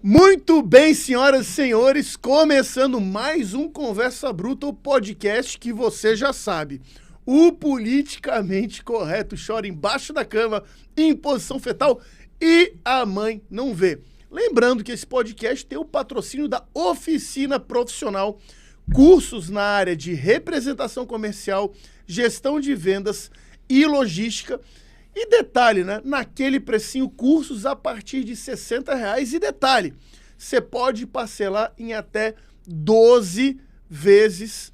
Muito bem, senhoras e senhores, começando mais um Conversa Bruta, o podcast que você já sabe. O politicamente correto chora embaixo da cama, em posição fetal, e a mãe não vê. Lembrando que esse podcast tem o patrocínio da Oficina Profissional, cursos na área de representação comercial, gestão de vendas e logística. E detalhe, né? Naquele precinho, cursos a partir de R$60. E detalhe, você pode parcelar em até 12 vezes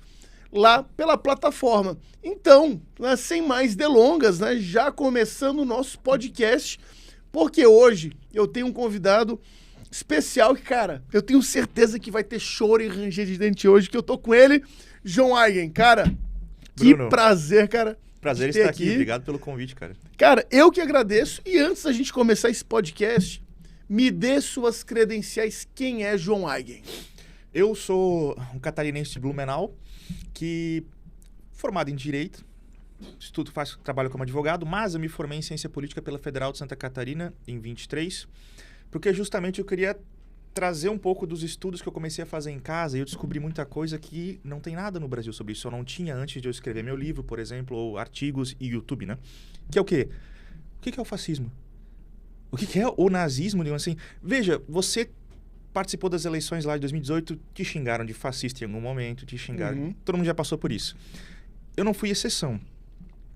lá pela plataforma. Então, né, sem mais delongas, né, já começando o nosso podcast, porque hoje eu tenho um convidado especial que, cara, eu tenho certeza que vai ter choro e ranger de dente hoje, que eu tô com ele, John Aigen. Cara, Bruno, que prazer, cara. Prazer estar aqui. Obrigado pelo convite, cara. Cara, eu que agradeço. E antes da gente começar esse podcast, me dê suas credenciais. Quem é John Aigen? Eu sou um catarinense de Blumenau, que formado em Direito, trabalho como advogado, mas eu me formei em Ciência Política pela Federal de Santa Catarina em 23, porque justamente eu queria trazer um pouco dos estudos que eu comecei a fazer em casa e eu descobri muita coisa que não tem nada no Brasil sobre isso. Eu não tinha antes de eu escrever meu livro, por exemplo, ou artigos e YouTube, né? Que é o quê? O que é o fascismo? O que é o nazismo, digamos assim? Veja, você participou das eleições lá de 2018, te xingaram de fascista em algum momento, te xingaram. Todo mundo já passou por isso. Eu não fui exceção.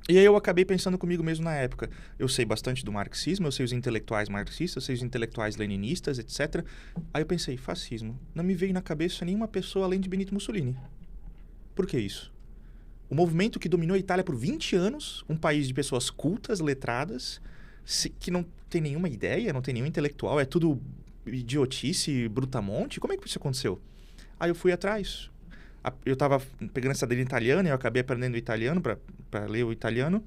E aí eu acabei pensando comigo mesmo na época. Eu sei bastante do marxismo, eu sei os intelectuais marxistas, eu sei os intelectuais leninistas, etc. Aí eu pensei, fascismo. Não me veio na cabeça nenhuma pessoa além de Benito Mussolini. Por que isso? O movimento que dominou a Itália por 20 anos, um país de pessoas cultas, letradas, que não tem nenhuma ideia, não tem nenhum intelectual, é tudo idiotice, brutamonte. Como é que isso aconteceu? Aí eu fui atrás. Eu estava pegando essa dele italiana e eu acabei aprendendo italiano para ler o italiano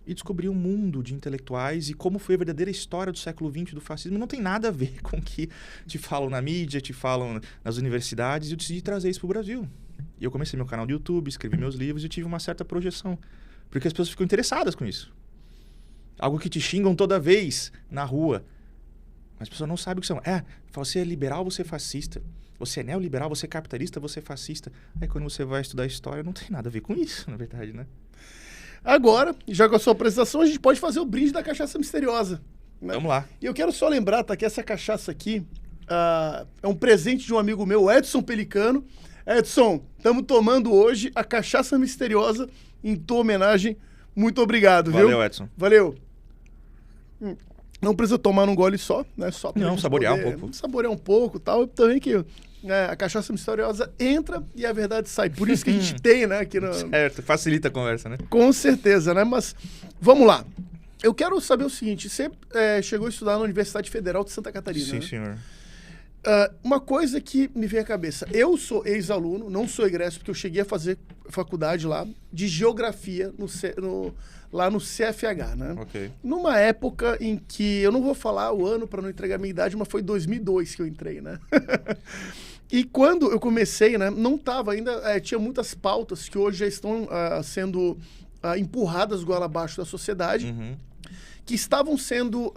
e descobri um mundo de intelectuais e como foi a verdadeira história do século XX do fascismo. Não tem nada a ver com o que te falam na mídia, te falam nas universidades, e eu decidi trazer isso para o Brasil. E eu comecei meu canal do YouTube, escrevi meus livros e tive uma certa projeção, porque as pessoas ficam interessadas com isso. Algo que te xingam toda vez na rua, mas as pessoas não sabem o que são. Você é liberal, você é fascista. Você é neoliberal, você é capitalista, você é fascista. Aí quando você vai estudar história, não tem nada a ver com isso, na verdade, né? Agora, já com a sua apresentação, a gente pode fazer o brinde da cachaça misteriosa. Né? Vamos lá. E eu quero só lembrar, tá, que essa cachaça aqui é um presente de um amigo meu, Edson Pelicano. Edson, estamos tomando hoje a cachaça misteriosa em tua homenagem. Muito obrigado, viu? Valeu, Edson. Valeu. Não precisa tomar num gole só, né? Só pra não, saborear um pouco. Saborear um pouco e tal. Também que a cachaça misteriosa entra e a verdade sai. Por isso que a gente tem, né? Aqui no... Certo, facilita a conversa, né? Com certeza, né? Mas vamos lá. Eu quero saber o seguinte. Você chegou a estudar na Universidade Federal de Santa Catarina, Sim, né? senhor. Uma coisa que me veio à cabeça. Eu sou ex-aluno, não sou egresso, porque eu cheguei a fazer faculdade lá de geografia lá no CFH, né? Ok. Numa época em que, eu não vou falar o ano para não entregar a minha idade, mas foi 2002 que eu entrei, né? E quando eu comecei, né, não estava ainda, tinha muitas pautas que hoje já estão sendo empurradas goela abaixo da sociedade, que estavam sendo,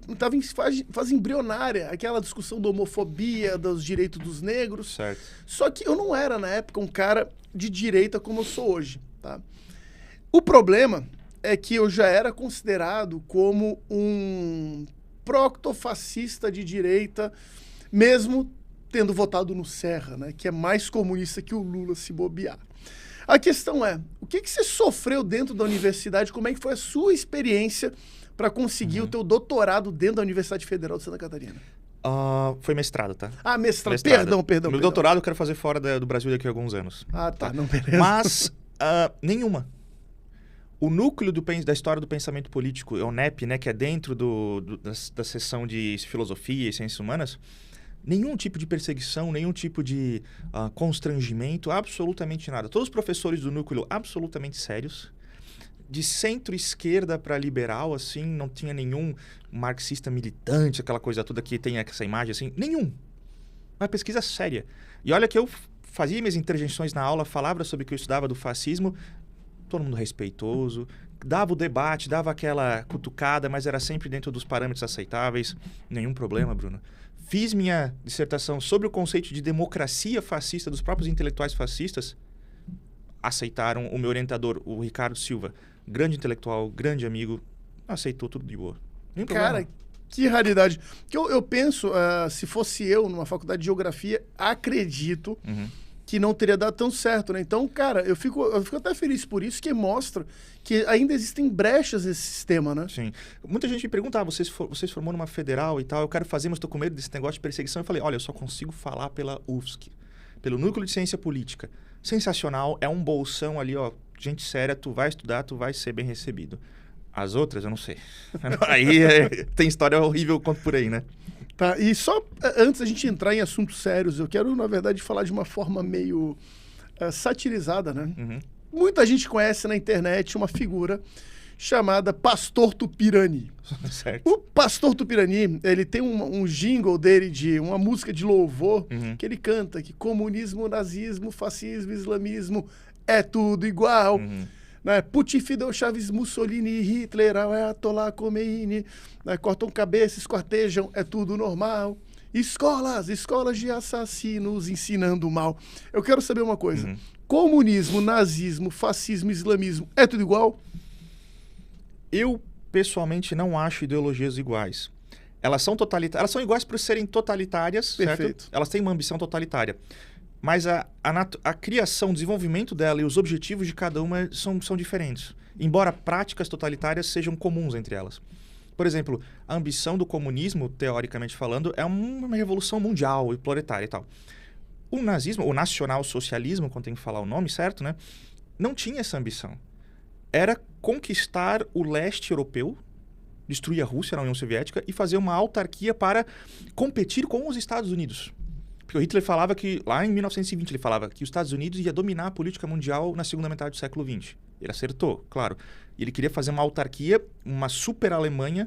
estavam em fase embrionária, aquela discussão da homofobia, dos direitos dos negros. Certo. Só que eu não era, na época, um cara de direita como eu sou hoje, tá? O problema é que eu já era considerado como um proctofascista de direita, mesmo tendo votado no Serra, né, que é mais comunista que o Lula, se bobear. A questão é, o que você sofreu dentro da universidade? Como é que foi a sua experiência para conseguir o teu doutorado dentro da Universidade Federal de Santa Catarina? Foi mestrado, tá? Mestrado. Perdão. Meu doutorado eu quero fazer fora do Brasil daqui a alguns anos. Tá. Não, beleza. Mas, nenhuma. O núcleo da história do pensamento político, é o NEP, né, que é dentro da seção de filosofia e ciências humanas, nenhum tipo de perseguição, nenhum tipo de constrangimento, absolutamente nada. Todos os professores do núcleo absolutamente sérios, de centro-esquerda para liberal, assim, não tinha nenhum marxista militante, aquela coisa toda que tem essa imagem, assim, nenhum. Uma pesquisa séria. E olha que eu fazia minhas interjeições na aula, falava sobre o que eu estudava do fascismo, todo mundo respeitoso, dava o debate, dava aquela cutucada, mas era sempre dentro dos parâmetros aceitáveis. Nenhum problema, Bruno. Fiz minha dissertação sobre o conceito de democracia fascista dos próprios intelectuais fascistas. Aceitaram o meu orientador, o Ricardo Silva, grande intelectual, grande amigo, aceitou tudo de boa. Nenhum Cara, problema. que raridade. Que eu penso, se fosse eu numa faculdade de geografia, acredito que não teria dado tão certo, né? Então, cara, eu fico até feliz por isso, que mostra que ainda existem brechas nesse sistema, né? Sim. Muita gente me pergunta, vocês formou numa federal e tal, eu quero fazer, mas estou com medo desse negócio de perseguição. Eu falei, olha, eu só consigo falar pela UFSC, pelo Núcleo de Ciência Política. Sensacional, é um bolsão ali, ó, gente séria, tu vai estudar, tu vai ser bem recebido. As outras, eu não sei. Aí tem história horrível quanto por aí, né? Tá, e só antes da gente entrar em assuntos sérios, eu quero, na verdade, falar de uma forma meio satirizada, né? Muita gente conhece na internet uma figura chamada Pastor Tupirani. Certo. O Pastor Tupirani, ele tem um jingle dele de uma música de louvor que ele canta que comunismo, nazismo, fascismo, islamismo é tudo igual. Né? Putin, Fidel, Chaves, Mussolini, Hitler, Ayatollah Khomeini, né? Cortam cabeça, esquartejam, é tudo normal. Escolas de assassinos ensinando mal. Eu quero saber uma coisa. Comunismo, nazismo, fascismo, islamismo, é tudo igual? Eu, pessoalmente, não acho ideologias iguais. Elas são totalitárias. Elas são iguais por serem totalitárias, Perfeito. certo? Elas têm uma ambição totalitária. Mas a criação, o desenvolvimento dela e os objetivos de cada uma são diferentes. Embora práticas totalitárias sejam comuns entre elas. Por exemplo, a ambição do comunismo, teoricamente falando, é uma revolução mundial e proletária e tal. O nazismo, o nacional-socialismo, quando tem que falar o nome certo, né? Não tinha essa ambição. Era conquistar o leste europeu, destruir a Rússia, a União Soviética, e fazer uma autarquia para competir com os Estados Unidos. Porque o Hitler falava que, lá em 1920, ele falava que os Estados Unidos ia dominar a política mundial na segunda metade do século XX. Ele acertou, claro. E ele queria fazer uma autarquia, uma super Alemanha,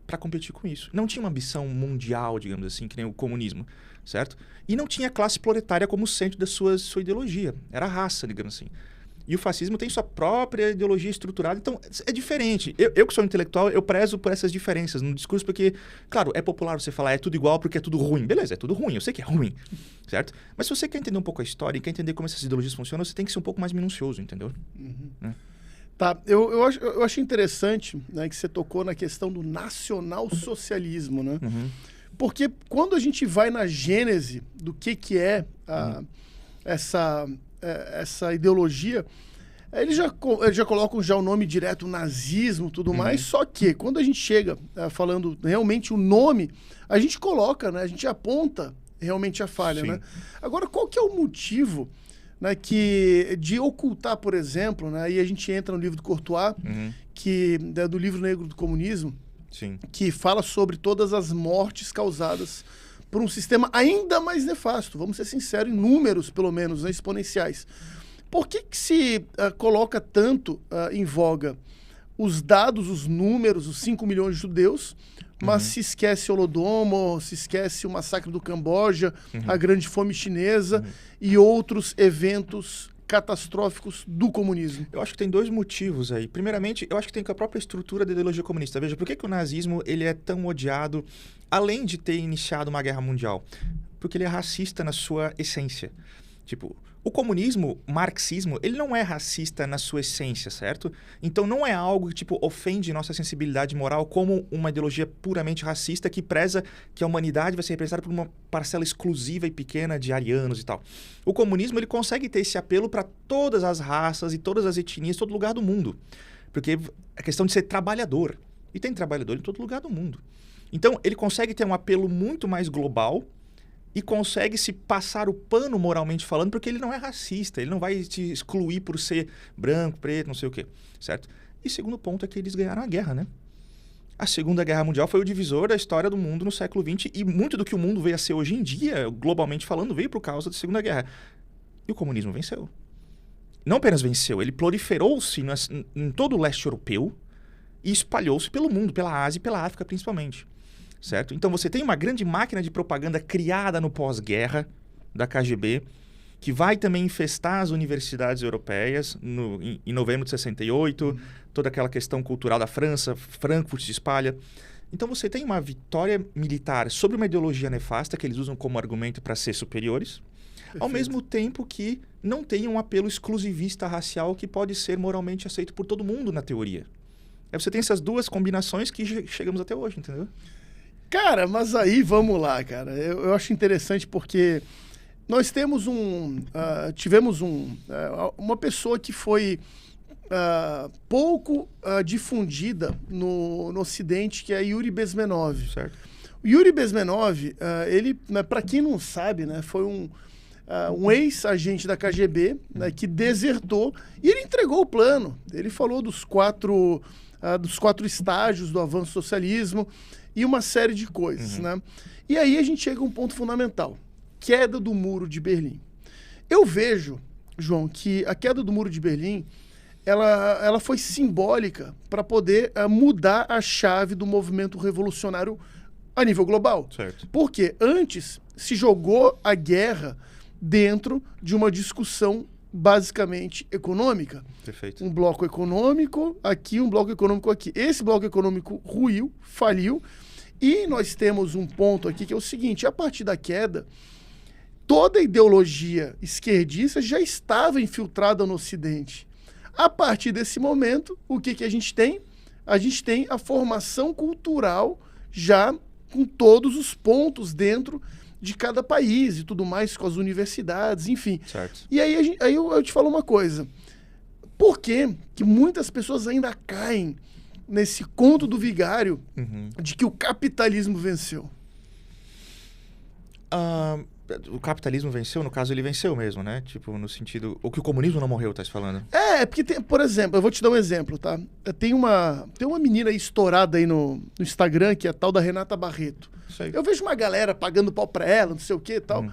para competir com isso. Não tinha uma ambição mundial, digamos assim, que nem o comunismo, certo? E não tinha classe proletária como centro da sua ideologia. Era a raça, digamos assim. E o fascismo tem sua própria ideologia estruturada, então é diferente. Eu que sou intelectual, eu prezo por essas diferenças no discurso, porque, claro, é popular você falar é tudo igual porque é tudo ruim. Beleza, é tudo ruim, eu sei que é ruim, certo? Mas se você quer entender um pouco a história e quer entender como essas ideologias funcionam, você tem que ser um pouco mais minucioso, entendeu? Né? Tá, eu achei interessante, né, que você tocou na questão do nacional-socialismo, né? Porque quando a gente vai na gênese do que é essa ideologia, eles já colocam já o nome direto, nazismo, tudo mais, só que quando a gente chega falando realmente o nome, a gente coloca, né, a gente aponta realmente a falha, né? Agora, qual que é o motivo, né, de ocultar, por exemplo, né, aí a gente entra no livro do Courtois, que é do livro negro do comunismo, que fala sobre todas as mortes causadas por um sistema ainda mais nefasto, vamos ser sinceros, em números, pelo menos, né, exponenciais. Por que se coloca tanto em voga os dados, os números, os 5 milhões de judeus, mas se esquece Holodomor, se esquece o massacre do Camboja, a grande fome chinesa e outros eventos catastróficos do comunismo? Eu acho que tem dois motivos aí. Primeiramente, eu acho que tem com a própria estrutura da ideologia comunista. Veja, por que o nazismo ele é tão odiado, além de ter iniciado uma guerra mundial? Porque ele é racista na sua essência. Tipo, o comunismo, o marxismo, ele não é racista na sua essência, certo? Então não é algo que, tipo, ofende nossa sensibilidade moral como uma ideologia puramente racista que preza que a humanidade vai ser representada por uma parcela exclusiva e pequena de arianos e tal. O comunismo, ele consegue ter esse apelo para todas as raças e todas as etnias, todo lugar do mundo. Porque a questão de ser trabalhador. E tem trabalhador em todo lugar do mundo. Então, ele consegue ter um apelo muito mais global e consegue se passar o pano moralmente falando, porque ele não é racista, ele não vai te excluir por ser branco, preto, não sei o quê, certo? E segundo ponto é que eles ganharam a guerra, né? A Segunda Guerra Mundial foi o divisor da história do mundo no século XX e muito do que o mundo veio a ser hoje em dia, globalmente falando, veio por causa da Segunda Guerra. E o comunismo venceu. Não apenas venceu, ele proliferou-se em todo o leste europeu e espalhou-se pelo mundo, pela Ásia e pela África principalmente. Certo? Então você tem uma grande máquina de propaganda criada no pós-guerra da KGB, que vai também infestar as universidades europeias em novembro de 68, toda aquela questão cultural da França, Frankfurt se espalha. Então você tem uma vitória militar sobre uma ideologia nefasta que eles usam como argumento para ser superiores, ao mesmo tempo que não tem um apelo exclusivista racial que pode ser moralmente aceito por todo mundo na teoria. Aí você tem essas duas combinações que chegamos até hoje, entendeu? Cara, mas aí vamos lá, cara. Eu acho interessante porque nós temos tivemos uma pessoa que foi pouco difundida no Ocidente, que é Yuri Bezmenov. Certo. O Yuri Bezmenov, ele, para quem não sabe, né, foi um ex-agente da KGB, né, que desertou e ele entregou o plano. Ele falou dos quatro estágios do avanço do socialismo e uma série de coisas. Né? E aí a gente chega a um ponto fundamental. Queda do Muro de Berlim. Eu vejo, João, que a queda do Muro de Berlim ela foi simbólica para poder mudar a chave do movimento revolucionário a nível global. Certo. Porque antes se jogou a guerra dentro de uma discussão basicamente econômica. Perfeito. Um bloco econômico aqui, um bloco econômico aqui. Esse bloco econômico ruiu, faliu, e nós temos um ponto aqui que é o seguinte: a partir da queda, toda a ideologia esquerdista já estava infiltrada no Ocidente. A partir desse momento, o que a gente tem? A gente tem a formação cultural já com todos os pontos dentro de cada país e tudo mais, com as universidades, enfim. Certo. E aí, eu te falo uma coisa. Por que muitas pessoas ainda caem nesse conto do vigário de que o capitalismo venceu? O capitalismo venceu, no caso ele venceu mesmo, né? Tipo, no sentido... O que o comunismo não morreu, tá se falando? Porque, por exemplo, eu vou te dar um exemplo, tá? Tem uma menina aí estourada aí no Instagram, que é a tal da Renata Barreto. Sei. Eu vejo uma galera pagando pau pra ela, não sei o que e tal.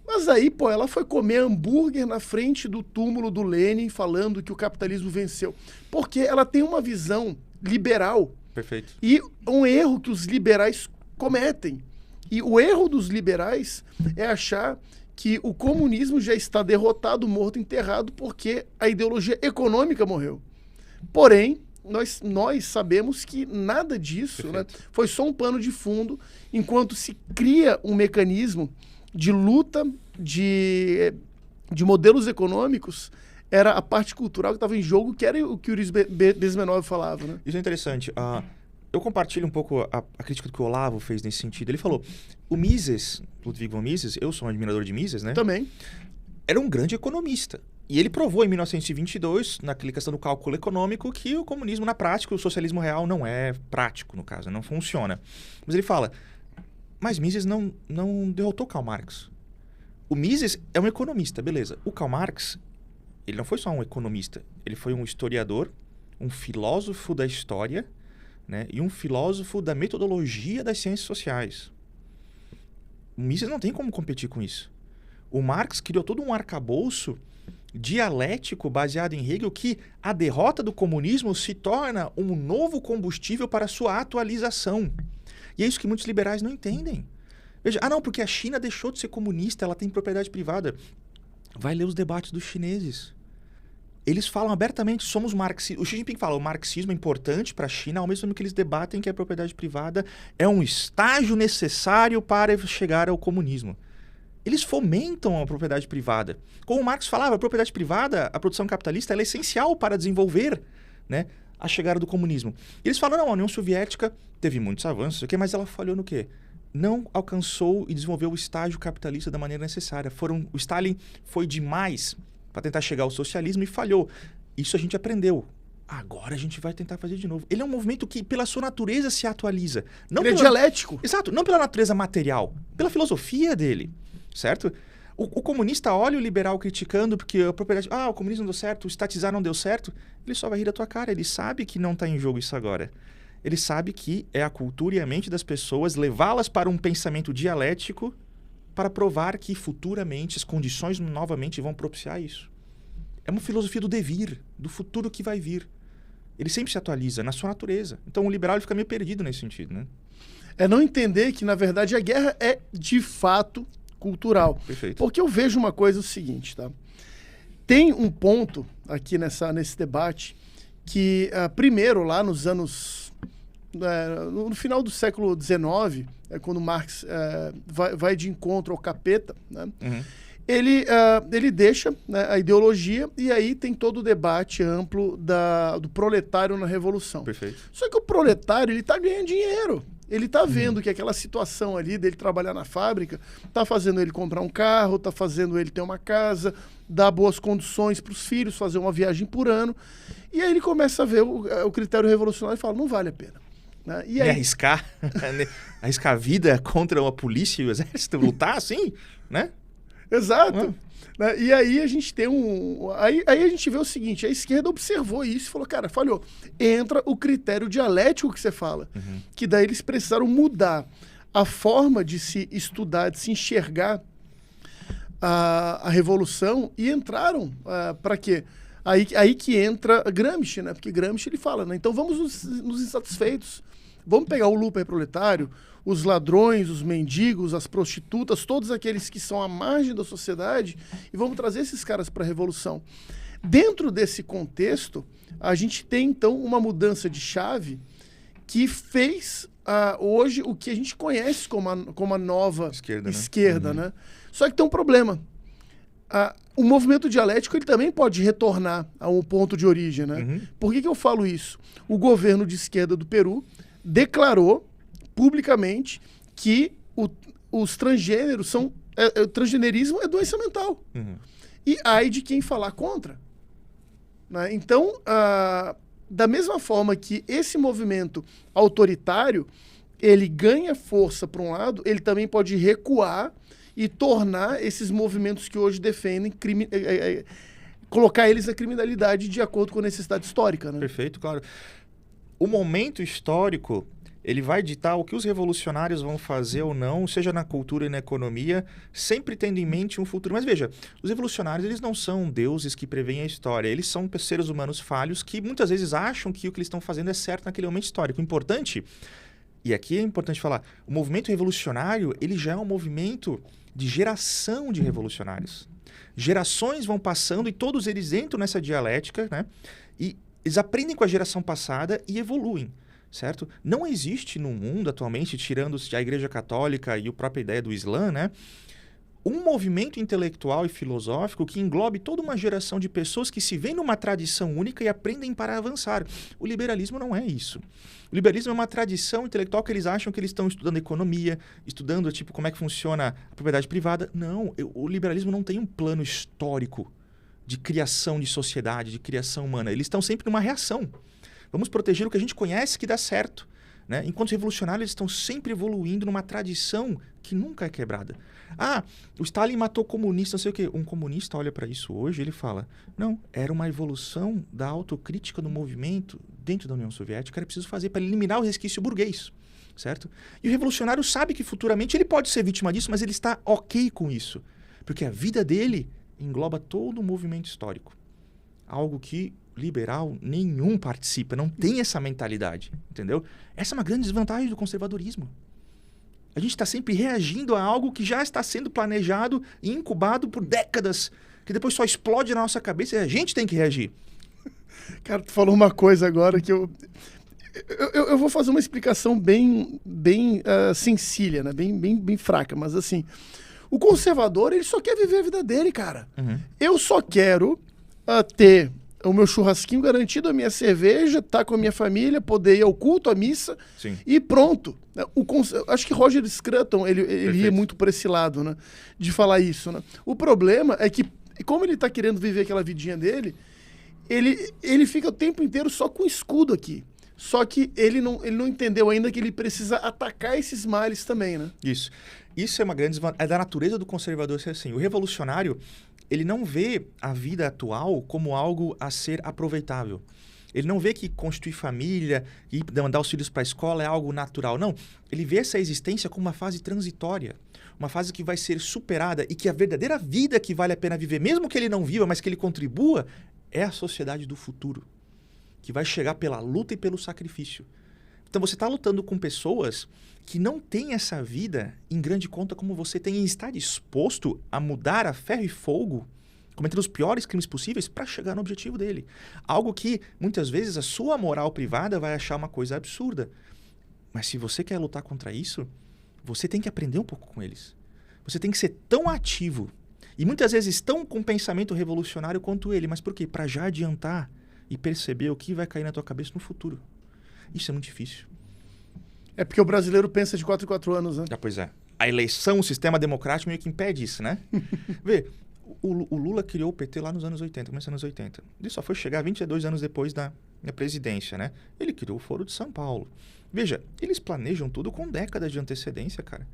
Mas aí, pô, ela foi comer hambúrguer na frente do túmulo do Lenin, falando que o capitalismo venceu. Porque ela tem uma visão liberal. Perfeito. E um erro que os liberais cometem. E o erro dos liberais é achar que o comunismo já está derrotado, morto, enterrado, porque a ideologia econômica morreu. Porém, nós sabemos que nada disso, né, foi só um pano de fundo, enquanto se cria um mecanismo de luta de modelos econômicos, era a parte cultural que estava em jogo, que era o que o Yuri Bezmenov falava. Né? Isso é interessante. Eu compartilho um pouco a crítica que o Olavo fez nesse sentido. Ele falou, o Mises, Ludwig von Mises, eu sou um admirador de Mises, né? Também. Era um grande economista. E ele provou em 1922, naquela questão do cálculo econômico, que o comunismo na prática, o socialismo real não é prático, no caso, não funciona. Mas ele fala, mas Mises não derrotou Karl Marx. O Mises é um economista, beleza. O Karl Marx, ele não foi só um economista, ele foi um historiador, um filósofo da história, né, e um filósofo da metodologia das ciências sociais. O Mises não tem como competir com isso. O Marx criou todo um arcabouço dialético baseado em Hegel que a derrota do comunismo se torna um novo combustível para a sua atualização. E é isso que muitos liberais não entendem. Veja, não, porque a China deixou de ser comunista, ela tem propriedade privada. Vai ler os debates dos chineses. Eles falam abertamente, somos marxistas. O Xi Jinping fala, o marxismo é importante para a China, ao mesmo tempo que eles debatem que a propriedade privada é um estágio necessário para chegar ao comunismo. Eles fomentam a propriedade privada. Como Marx falava, a propriedade privada, a produção capitalista, ela é essencial para desenvolver, né, a chegada do comunismo. E eles falam, não, a União Soviética teve muitos avanços, mas ela falhou no quê? Não alcançou e desenvolveu o estágio capitalista da maneira necessária. O Stalin foi demais para tentar chegar ao socialismo e falhou. Isso a gente aprendeu. Agora a gente vai tentar fazer de novo. Ele é um movimento que, pela sua natureza, se atualiza. Ele é dialético. Exato. Não pela natureza material, pela filosofia dele. Certo? O comunista olha o liberal criticando porque a propriedade... o comunismo não deu certo, o estatizar não deu certo. Ele só vai rir da tua cara. Ele sabe que não está em jogo isso agora. Ele sabe que é a cultura e a mente das pessoas levá-las para um pensamento dialético para provar que futuramente as condições novamente vão propiciar isso. É uma filosofia do devir, do futuro que vai vir. Ele sempre se atualiza na sua natureza. Então o liberal ele fica meio perdido nesse sentido, né? É não entender que, na verdade, a guerra é, de fato, cultural. Perfeito. Porque eu vejo uma coisa o seguinte, tá? Tem um ponto aqui nesse debate que, primeiro, lá nos anos... no final do século XIX, quando Marx vai de encontro ao capeta, né? Uhum. Ele deixa, né, a ideologia e aí tem todo o debate amplo do proletário na Revolução. Perfeito. Só que o proletário, ele tá ganhando dinheiro. Ele tá vendo que aquela situação ali dele trabalhar na fábrica tá fazendo ele comprar um carro, tá fazendo ele ter uma casa, dar boas condições para os filhos, fazer uma viagem por ano. E aí ele começa a ver o critério revolucionário e fala, não vale a pena. Né? E aí... arriscar a vida contra a polícia e o exército, lutar assim, né? Exato. Né? E aí a gente tem Aí a gente vê o seguinte, a esquerda observou isso e falou, cara, falhou. Entra o critério dialético que você fala. Uhum. Que daí eles precisaram mudar a forma de se estudar, de se enxergar a Revolução e entraram para quê? Aí que entra Gramsci, né? Porque Gramsci ele fala, né? Então vamos nos insatisfeitos. Vamos pegar o Luper proletário, os ladrões, os mendigos, as prostitutas, todos aqueles que são à margem da sociedade e vamos trazer esses caras para a Revolução. Dentro desse contexto, a gente tem, então, uma mudança de chave que fez hoje o que a gente conhece como a nova esquerda, né? Só que tem um problema. O movimento dialético ele também pode retornar a um ponto de origem, né? Uhum. Por que eu falo isso? O governo de esquerda do Peru declarou publicamente que os transgêneros são... o transgenerismo é doença mental. Uhum. E ai de quem falar contra. Né? Então, da mesma forma que esse movimento autoritário, ele ganha força para um lado, ele também pode recuar e tornar esses movimentos que hoje defendem, colocar eles na criminalidade de acordo com a necessidade histórica. Né? Perfeito, claro. O momento histórico, ele vai ditar o que os revolucionários vão fazer ou não, seja na cultura e na economia, sempre tendo em mente um futuro. Mas veja, os revolucionários, eles não são deuses que preveem a história. Eles são seres humanos falhos que muitas vezes acham que o que eles estão fazendo é certo naquele momento histórico. O importante, e aqui é importante falar, o movimento revolucionário, ele já é um movimento de geração de revolucionários. Gerações vão passando e todos eles entram nessa dialética, né? E eles aprendem com a geração passada e evoluem. Certo? Não existe no mundo atualmente, tirando a Igreja Católica e a própria ideia do Islã, né, um movimento intelectual e filosófico que englobe toda uma geração de pessoas que se veem numa tradição única e aprendem para avançar. O liberalismo não é isso. O liberalismo é uma tradição intelectual que eles acham que eles estão estudando economia, estudando tipo como é que funciona a propriedade privada. Não, o liberalismo não tem um plano histórico de criação de sociedade, de criação humana. Eles estão sempre numa reação. Vamos proteger o que a gente conhece que dá certo. Né? Enquanto os revolucionários eles estão sempre evoluindo numa tradição que nunca é quebrada. O Stalin matou comunista, não sei o quê. Um comunista olha para isso hoje e ele fala, não, era uma evolução da autocrítica do movimento dentro da União Soviética, era preciso fazer para eliminar o resquício burguês. Certo? E o revolucionário sabe que futuramente ele pode ser vítima disso, mas ele está ok com isso. Porque a vida dele engloba todo o movimento histórico. Algo que liberal nenhum participa, não tem essa mentalidade, entendeu? Essa é uma grande desvantagem do conservadorismo. A gente está sempre reagindo a algo que já está sendo planejado e incubado por décadas, que depois só explode na nossa cabeça e a gente tem que reagir. Cara, tu falou uma coisa agora que eu vou fazer uma explicação bem sencilla, né? bem fraca, mas assim, o conservador, ele só quer viver a vida dele, cara. Uhum. Eu só quero ter o meu churrasquinho garantido, a minha cerveja, tá com a minha família, poder ir ao culto, à missa. Sim. E pronto. Acho que Roger Scruton, ele ia muito por esse lado, né? De falar isso, né? O problema é que, como ele tá querendo viver aquela vidinha dele, ele fica o tempo inteiro só com escudo aqui. Só que ele não entendeu ainda que ele precisa atacar esses males também, né? Isso é uma grande desvantagem. É da natureza do conservador ser assim. O revolucionário, ele não vê a vida atual como algo a ser aproveitável. Ele não vê que constituir família e mandar os filhos para a escola é algo natural. Não, ele vê essa existência como uma fase transitória. Uma fase que vai ser superada e que a verdadeira vida que vale a pena viver, mesmo que ele não viva, mas que ele contribua, é a sociedade do futuro. Que vai chegar pela luta e pelo sacrifício. Então você está lutando com pessoas que não têm essa vida em grande conta como você tem e está disposto a mudar a ferro e fogo, cometendo os piores crimes possíveis para chegar no objetivo dele. Algo que, muitas vezes, a sua moral privada vai achar uma coisa absurda. Mas se você quer lutar contra isso, você tem que aprender um pouco com eles. Você tem que ser tão ativo e muitas vezes tão com pensamento revolucionário quanto ele. Mas por quê? Para já adiantar e perceber o que vai cair na tua cabeça no futuro. Isso é muito difícil. É porque o brasileiro pensa de 4 em 4 anos, né? Ah, pois é. A eleição, o sistema democrático meio que impede isso, né? Vê, o Lula criou o PT lá nos anos 80, começando nos anos 80. Ele só foi chegar 22 anos depois da presidência, né? Ele criou o Foro de São Paulo. Veja, eles planejam tudo com décadas de antecedência, cara.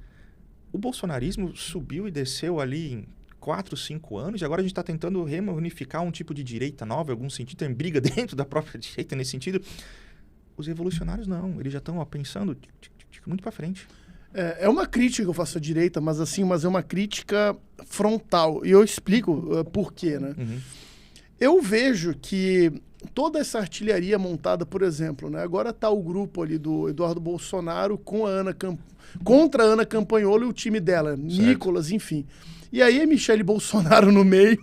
O bolsonarismo subiu e desceu ali em 4, 5 anos, e agora a gente está tentando reunificar um tipo de direita nova, em algum sentido, tem briga dentro da própria direita nesse sentido. Os revolucionários não, eles já estão pensando muito para frente. É uma crítica que eu faço à direita, mas é uma crítica frontal. E eu explico por quê, né? Uhum. Eu vejo que toda essa artilharia montada, por exemplo, né? Agora está o grupo ali do Eduardo Bolsonaro com contra a Ana Campanholo e o time dela, certo. Nicolas, enfim. E aí é Michele Bolsonaro no meio,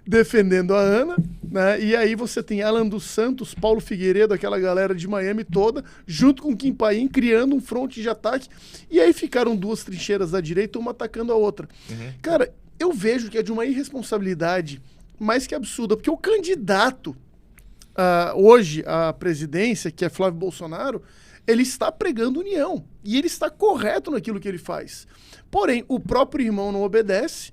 defendendo a Ana, né? E aí você tem Alan dos Santos, Paulo Figueiredo, aquela galera de Miami toda, junto com Kim Paim, criando um fronte de ataque. E aí ficaram 2 trincheiras da direita, uma atacando a outra. Uhum. Cara, eu vejo que é de uma irresponsabilidade mais que absurda, porque o candidato hoje à presidência, que é Flávio Bolsonaro, ele está pregando união. E ele está correto naquilo que ele faz. Porém, o próprio irmão não obedece,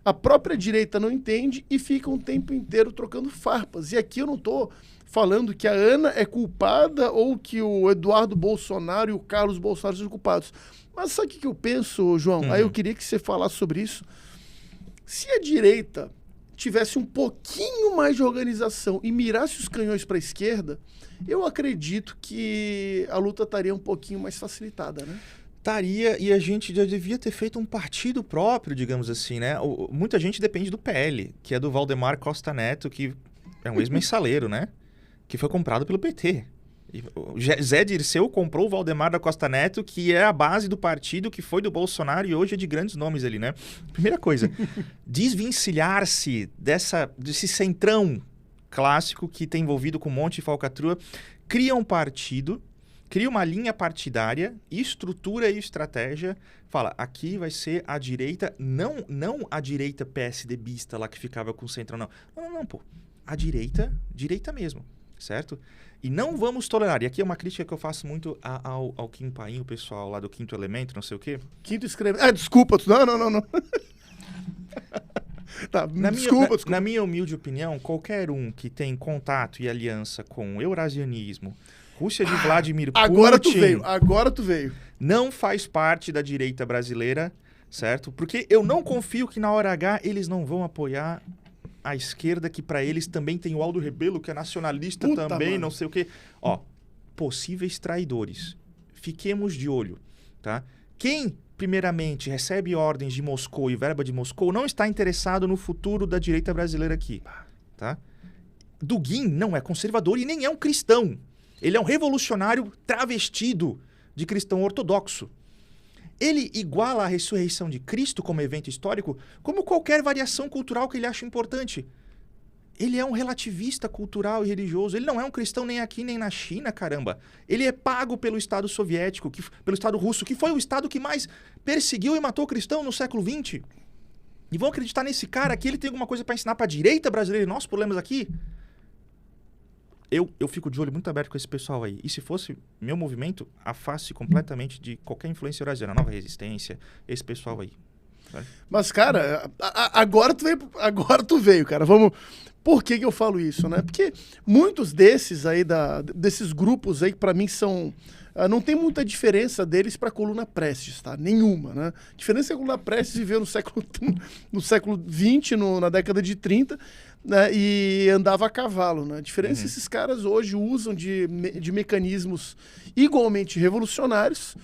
a própria direita não entende e fica um tempo inteiro trocando farpas. E aqui eu não estou falando que a Ana é culpada ou que o Eduardo Bolsonaro e o Carlos Bolsonaro são culpados. Mas sabe o que eu penso, João? Aí eu queria que você falasse sobre isso. Se a direita tivesse um pouquinho mais de organização e mirasse os canhões para a esquerda, eu acredito que a luta estaria um pouquinho mais facilitada, né? Estaria, e a gente já devia ter feito um partido próprio, digamos assim, né? Muita gente depende do PL, que é do Valdemar Costa Neto, que é um ex-mensaleiro, né? Que foi comprado pelo PT. E o Zé Dirceu comprou o Valdemar da Costa Neto, que é a base do partido que foi do Bolsonaro e hoje é de grandes nomes ali, né? Primeira coisa, desvencilhar-se desse centrão clássico que tem envolvido com um monte de falcatrua, cria um partido, cria uma linha partidária, estrutura e estratégia, fala, aqui vai ser a direita, não a direita PSDBista lá que ficava com o centrão, não. Não, pô. A direita mesmo, certo? E não vamos tolerar. E aqui é uma crítica que eu faço muito ao Kim Paim, o pessoal lá do Quinto Elemento, não sei o quê. Quinto escreve... desculpa. Não. Tá, desculpa. Na minha humilde opinião, qualquer um que tem contato e aliança com o eurasianismo, Rússia de Vladimir Putin... Agora tu veio. Não faz parte da direita brasileira, certo? Porque eu não confio que na hora H eles não vão apoiar a esquerda, que para eles também tem o Aldo Rebelo, que é nacionalista também, mano. Não sei o quê. Ó, possíveis traidores. Fiquemos de olho, tá? Quem, primeiramente, recebe ordens de Moscou e verba de Moscou, não está interessado no futuro da direita brasileira aqui, tá? Dugin não é conservador e nem é um cristão. Ele é um revolucionário travestido de cristão ortodoxo. Ele iguala a ressurreição de Cristo como evento histórico como qualquer variação cultural que ele acha importante. Ele é um relativista cultural e religioso. Ele não é um cristão nem aqui nem na China, caramba. Ele é pago pelo Estado soviético, pelo Estado russo, que foi o Estado que mais perseguiu e matou cristão no século XX. E vão acreditar nesse cara que ele tem alguma coisa para ensinar para a direita brasileira e nossos problemas aqui? Eu fico de olho muito aberto com esse pessoal aí. E se fosse meu movimento, afaste completamente de qualquer influência eurasiana, Nova Resistência, esse pessoal aí. Sabe? Mas, cara, agora tu veio, cara. Vamos... Por que eu falo isso, né? Porque muitos desses aí, desses grupos aí, que pra mim são... não tem muita diferença deles pra Coluna Prestes, tá? Nenhuma, né? A diferença é que a Coluna Prestes viveu no século XX, na década de 30, né? E andava a cavalo, né? A diferença é que esses caras hoje usam de mecanismos igualmente revolucionários,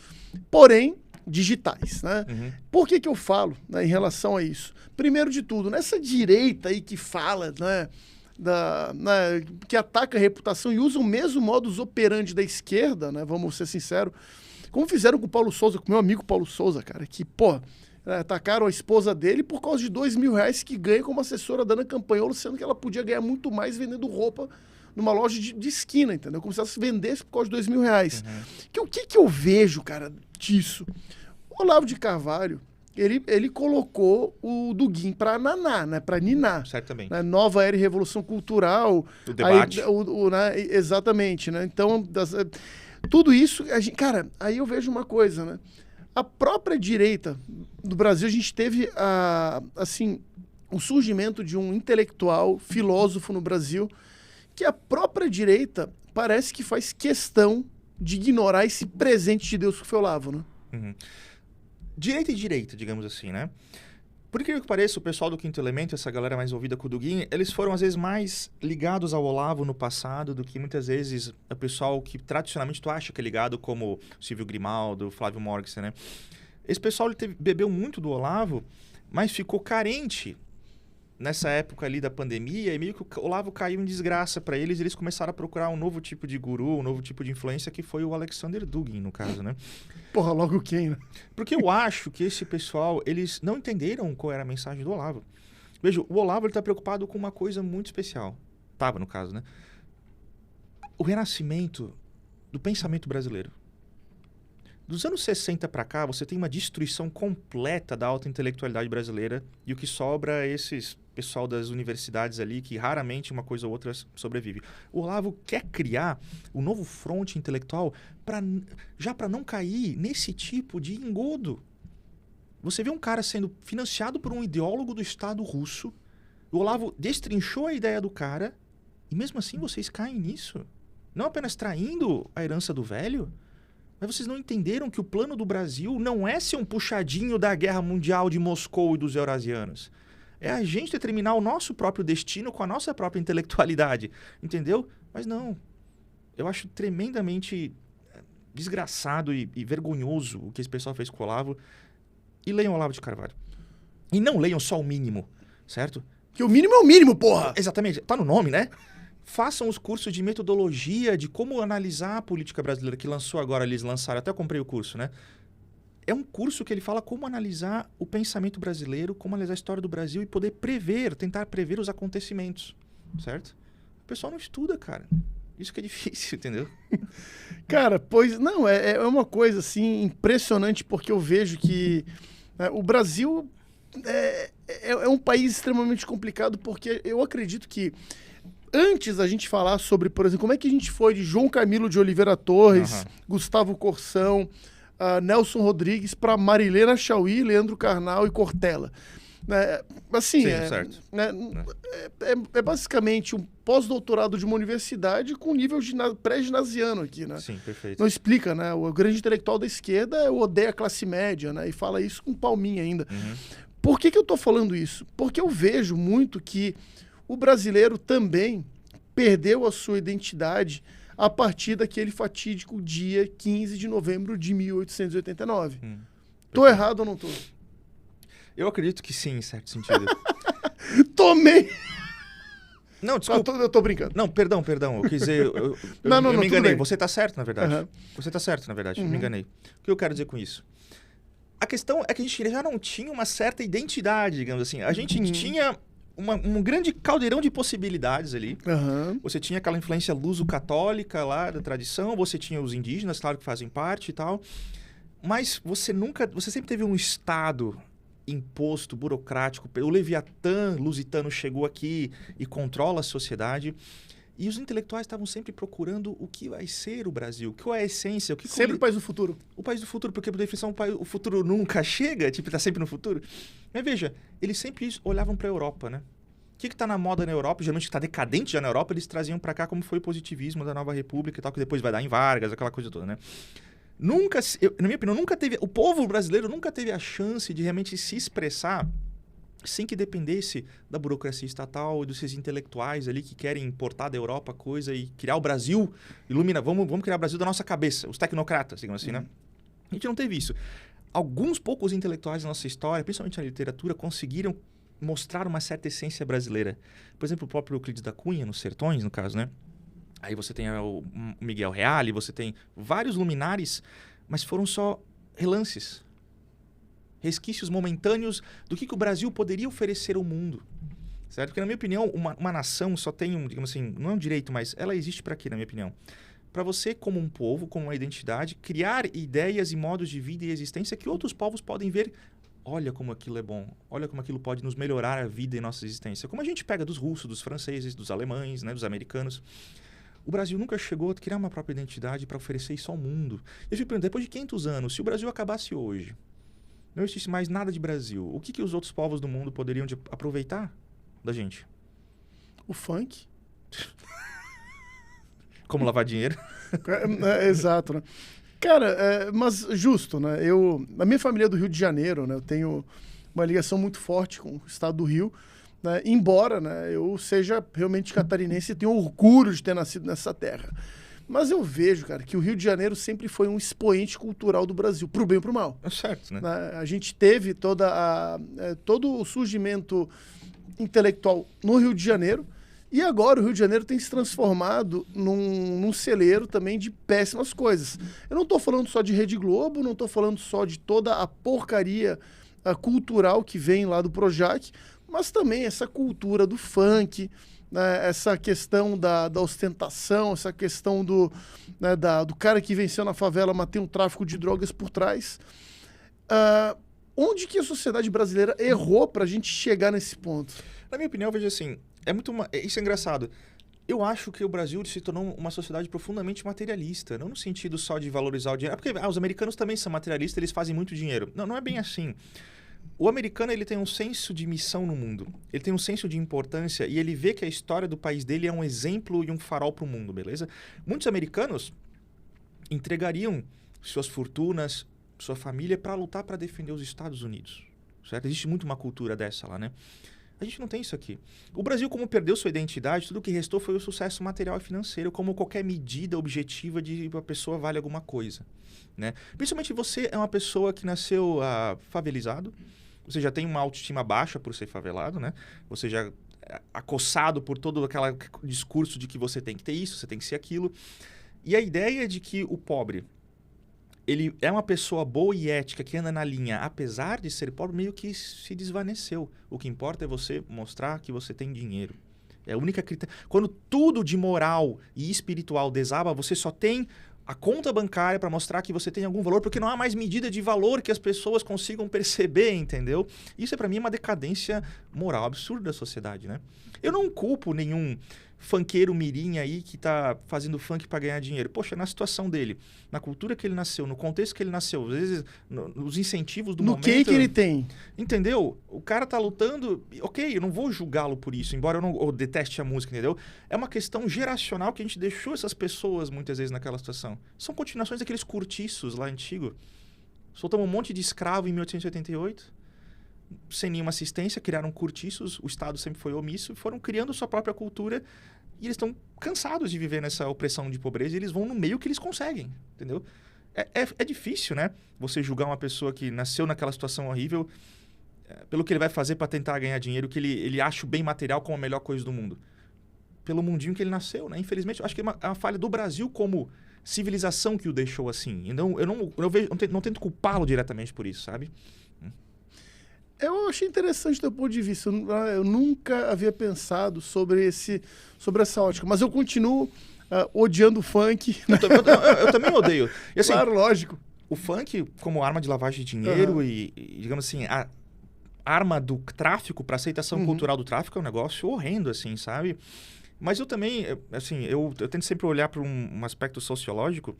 porém digitais, né? Por que eu falo, né, em relação a isso? Primeiro de tudo, nessa direita aí que fala, né, que ataca a reputação e usa o mesmo modus operandi da esquerda, né? Vamos ser sinceros, como fizeram com o Paulo Souza, com o meu amigo Paulo Souza, cara, que, pô, atacaram a esposa dele por causa de R$2.000 que ganha como assessora da Ana Campanholo, sendo que ela podia ganhar muito mais vendendo roupa numa loja de esquina, entendeu? Como se ela se vendesse por causa de R$2.000. O que eu vejo, cara, disso? O Olavo de Carvalho, ele colocou o Dugin pra naná, né? Pra ninar. Certamente. Né? Nova era e revolução cultural. O debate. Aí, né? Exatamente, né? Então, tudo isso, cara, aí eu vejo uma coisa, né? A própria direita do Brasil, a gente teve, assim, o surgimento de um intelectual, filósofo no Brasil, que a própria direita parece que faz questão de ignorar esse presente de Deus que foi o Olavo, né? Uhum. Direita e direita, digamos assim, né? Por incrível que pareça, o pessoal do Quinto Elemento, essa galera mais ouvida com o Dugin, eles foram, às vezes, mais ligados ao Olavo no passado do que, muitas vezes, o pessoal que, tradicionalmente, tu acha que é ligado, como Silvio Grimaldo, Flávio Morgsen, né? Esse pessoal ele bebeu muito do Olavo, mas ficou carente nessa época ali da pandemia, e meio que o Olavo caiu em desgraça para eles, e eles começaram a procurar um novo tipo de guru, um novo tipo de influência, que foi o Alexander Dugin, no caso, né? Porra, logo quem, né? Porque eu acho que esse pessoal, eles não entenderam qual era a mensagem do Olavo. Veja, o Olavo está preocupado com uma coisa muito especial. Tava, no caso, né? O renascimento do pensamento brasileiro. Dos anos 60 para cá, você tem uma destruição completa da alta intelectualidade brasileira, e o que sobra é esses pessoal das universidades ali, que raramente uma coisa ou outra sobrevive. O Olavo quer criar um novo fronte intelectual já para não cair nesse tipo de engodo. Você vê um cara sendo financiado por um ideólogo do Estado russo, o Olavo destrinchou a ideia do cara, e mesmo assim vocês caem nisso. Não apenas traindo a herança do velho, mas vocês não entenderam que o plano do Brasil não é ser um puxadinho da Guerra Mundial de Moscou e dos eurasianos. É a gente determinar o nosso próprio destino com a nossa própria intelectualidade. Entendeu? Mas não. Eu acho tremendamente desgraçado e vergonhoso o que esse pessoal fez com o Olavo. E leiam o Olavo de Carvalho. E não leiam só o mínimo, certo? Que o mínimo é o mínimo, porra! Exatamente. Tá no nome, né? Façam os cursos de metodologia, de como analisar a política brasileira, que lançou agora, eles lançaram, até comprei o curso, né? É um curso que ele fala como analisar o pensamento brasileiro, como analisar a história do Brasil e poder tentar prever os acontecimentos, certo? O pessoal não estuda, cara. Isso que é difícil, entendeu? Cara, pois não, é uma coisa assim impressionante, porque eu vejo que o Brasil é um país extremamente complicado, porque eu acredito que antes a gente falar sobre, por exemplo, como é que a gente foi de João Camilo de Oliveira Torres, Gustavo Corsão, Nelson Rodrigues, para Marilena Chauí, Leandro Carnal e Cortella. Assim, sim, certo. É basicamente um pós-doutorado de uma universidade com nível pré-ginasiano aqui, né? Sim, perfeito. Não explica, né? O grande intelectual da esquerda odeia a classe média, né? E fala isso com palminha ainda. Por que eu tô falando isso? Porque eu vejo muito que o brasileiro também perdeu a sua identidade a partir daquele fatídico dia 15 de novembro de 1889. Tô errado ou não tô? Eu acredito que sim, em certo sentido. Tomei! Não, desculpa. Eu tô brincando. Não, perdão. Eu quis dizer... Eu me enganei. Você tá certo, na verdade. Você tá certo, na verdade. Eu me enganei. O que eu quero dizer com isso? A questão é que a gente já não tinha uma certa identidade, digamos assim. A gente tinha um grande caldeirão de possibilidades ali. Você tinha aquela influência luso-católica lá da tradição, você tinha os indígenas, claro que fazem parte e tal, mas você sempre teve um Estado imposto, burocrático. O Leviatã lusitano chegou aqui e controla a sociedade. E os intelectuais estavam sempre procurando o que vai ser o Brasil, qual é a essência. Sempre o país do futuro. O país do futuro, porque por definição o futuro nunca chega, tipo, tá sempre no futuro. Mas veja, eles sempre olhavam para a Europa, né? O que tá na moda na Europa, geralmente está decadente já na Europa, eles traziam para cá como foi o positivismo da Nova República e tal, que depois vai dar em Vargas, aquela coisa toda, né? Na minha opinião, o povo brasileiro nunca teve a chance de realmente se expressar sem que dependesse da burocracia estatal e dos seus intelectuais ali que querem importar da Europa coisa e criar o Brasil, vamos criar o Brasil da nossa cabeça, os tecnocratas, digamos assim, né? A gente não teve isso. Alguns poucos intelectuais da nossa história, principalmente na literatura, conseguiram mostrar uma certa essência brasileira. Por exemplo, o próprio Euclides da Cunha, nos Sertões, no caso, né? Aí você tem o Miguel Reale, você tem vários luminares, mas foram só relances. Resquícios momentâneos do que o Brasil poderia oferecer ao mundo. Certo? Porque, na minha opinião, uma nação só tem digamos assim, não é um direito, mas ela existe para quê, na minha opinião? Para você, como um povo, como uma identidade, criar ideias e modos de vida e existência que outros povos podem ver. Olha como aquilo é bom, olha como aquilo pode nos melhorar a vida e nossa existência. Como a gente pega dos russos, dos franceses, dos alemães, né, dos americanos. O Brasil nunca chegou a criar uma própria identidade para oferecer isso ao mundo. Eu fico perguntando, depois de 500 anos, se o Brasil acabasse hoje, não existisse mais nada de Brasil, o que os outros povos do mundo poderiam aproveitar da gente? O funk. Como lavar dinheiro. Exato, né? Cara, mas justo, né? A minha família é do Rio de Janeiro, né? Eu tenho uma ligação muito forte com o estado do Rio, né? Embora, né, eu seja realmente catarinense e tenho orgulho de ter nascido nessa terra. Mas eu vejo, cara, que o Rio de Janeiro sempre foi um expoente cultural do Brasil, pro bem e pro mal. É certo, né? A gente teve todo o surgimento intelectual no Rio de Janeiro, e agora o Rio de Janeiro tem se transformado num celeiro também de péssimas coisas. Eu não estou falando só de Rede Globo, não estou falando só de toda a porcaria cultural que vem lá do Projac, mas também essa cultura do funk, né, essa questão da ostentação, essa questão do cara que venceu na favela, mas tem um tráfico de drogas por trás. Onde que a sociedade brasileira errou para a gente chegar nesse ponto? Na minha opinião, veja assim, isso é engraçado. Eu acho que o Brasil se tornou uma sociedade profundamente materialista, não no sentido só de valorizar o dinheiro. Porque os americanos também são materialistas, eles fazem muito dinheiro. Não é bem assim. O americano, ele tem um senso de missão no mundo. Ele tem um senso de importância e ele vê que a história do país dele é um exemplo e um farol para o mundo, beleza? Muitos americanos entregariam suas fortunas, sua família para lutar para defender os Estados Unidos, certo? Existe muito uma cultura dessa lá, né? A gente não tem isso aqui. O Brasil, como perdeu sua identidade, tudo que restou foi o sucesso material e financeiro, como qualquer medida objetiva de uma pessoa vale alguma coisa, né? Principalmente você é uma pessoa que nasceu favelizado, você já tem uma autoestima baixa por ser favelado, né? Você já é acossado por todo aquele discurso de que você tem que ter isso, você tem que ser aquilo. E a ideia de que o pobre, ele é uma pessoa boa e ética, que anda na linha, apesar de ser pobre, meio que se desvaneceu. O que importa é você mostrar que você tem dinheiro. É a única critério. Quando tudo de moral e espiritual desaba, você só tem a conta bancária para mostrar que você tem algum valor, porque não há mais medida de valor que as pessoas consigam perceber, entendeu? Isso, para mim, é uma decadência moral absurda da sociedade, né? Eu não culpo nenhum funkeiro mirim aí que tá fazendo funk para ganhar dinheiro. Poxa, na situação dele, na cultura que ele nasceu, no contexto que ele nasceu, às vezes nos incentivos do momento... No que ele tem. Entendeu? O cara tá lutando... Ok, eu não vou julgá-lo por isso, embora eu deteste a música, entendeu? É uma questão geracional que a gente deixou essas pessoas muitas vezes naquela situação. São continuações daqueles cortiços lá antigos. Soltamos um monte de escravo em 1888... sem nenhuma assistência, criaram cortiços, o Estado sempre foi omisso, foram criando sua própria cultura e eles estão cansados de viver nessa opressão de pobreza e eles vão no meio que eles conseguem, entendeu? É difícil, né? Você julgar uma pessoa que nasceu naquela situação horrível pelo que ele vai fazer para tentar ganhar dinheiro, que ele acha o bem material como a melhor coisa do mundo. Pelo mundinho que ele nasceu, né? Infelizmente, eu acho que é uma falha do Brasil como civilização que o deixou assim. Então, eu não tento culpá-lo diretamente por isso, sabe? Eu achei interessante do teu ponto de vista. Eu nunca havia pensado sobre essa ótica. Mas eu continuo odiando o funk. Eu também odeio. E, assim, claro, lógico. O funk, como arma de lavagem de dinheiro e, digamos assim, a arma do tráfico para aceitação cultural do tráfico é um negócio horrendo, assim, sabe? Mas eu também, assim, eu tento sempre olhar para um aspecto sociológico.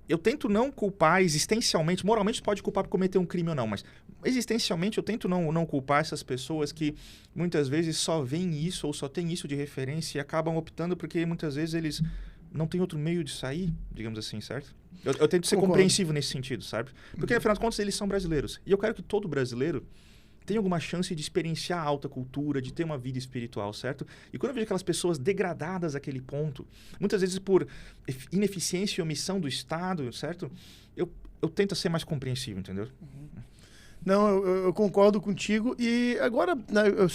Eu tento não culpar existencialmente, moralmente pode culpar por cometer um crime ou não, mas existencialmente eu tento não culpar essas pessoas que muitas vezes só veem isso ou só têm isso de referência e acabam optando porque muitas vezes eles não têm outro meio de sair, digamos assim, certo? Eu tento ser compreensivo nesse sentido, sabe? Porque, afinal de contas, eles são brasileiros. E eu quero que todo brasileiro tenha alguma chance de experienciar a alta cultura, de ter uma vida espiritual, certo? E quando eu vejo aquelas pessoas degradadas àquele ponto, muitas vezes por ineficiência e omissão do Estado, certo? Eu tento ser mais compreensivo, entendeu? Não, eu concordo contigo. E agora, né, eu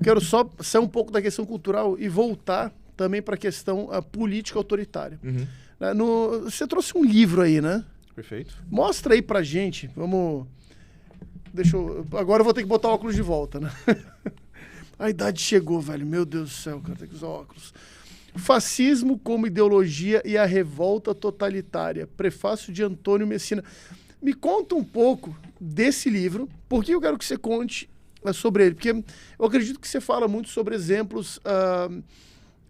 quero só sair um pouco da questão cultural e voltar também para a questão política autoritária. Uhum. Você trouxe um livro aí, né? Perfeito. Mostra aí pra gente. Vamos... Agora eu vou ter que botar o óculos de volta, né? A idade chegou, velho. Meu Deus do céu, cara, tem que usar óculos. Fascismo como ideologia e a revolta totalitária. Prefácio de Antônio Messina. Me conta um pouco desse livro. Por que eu quero que você conte sobre ele? Porque eu acredito que você fala muito sobre exemplos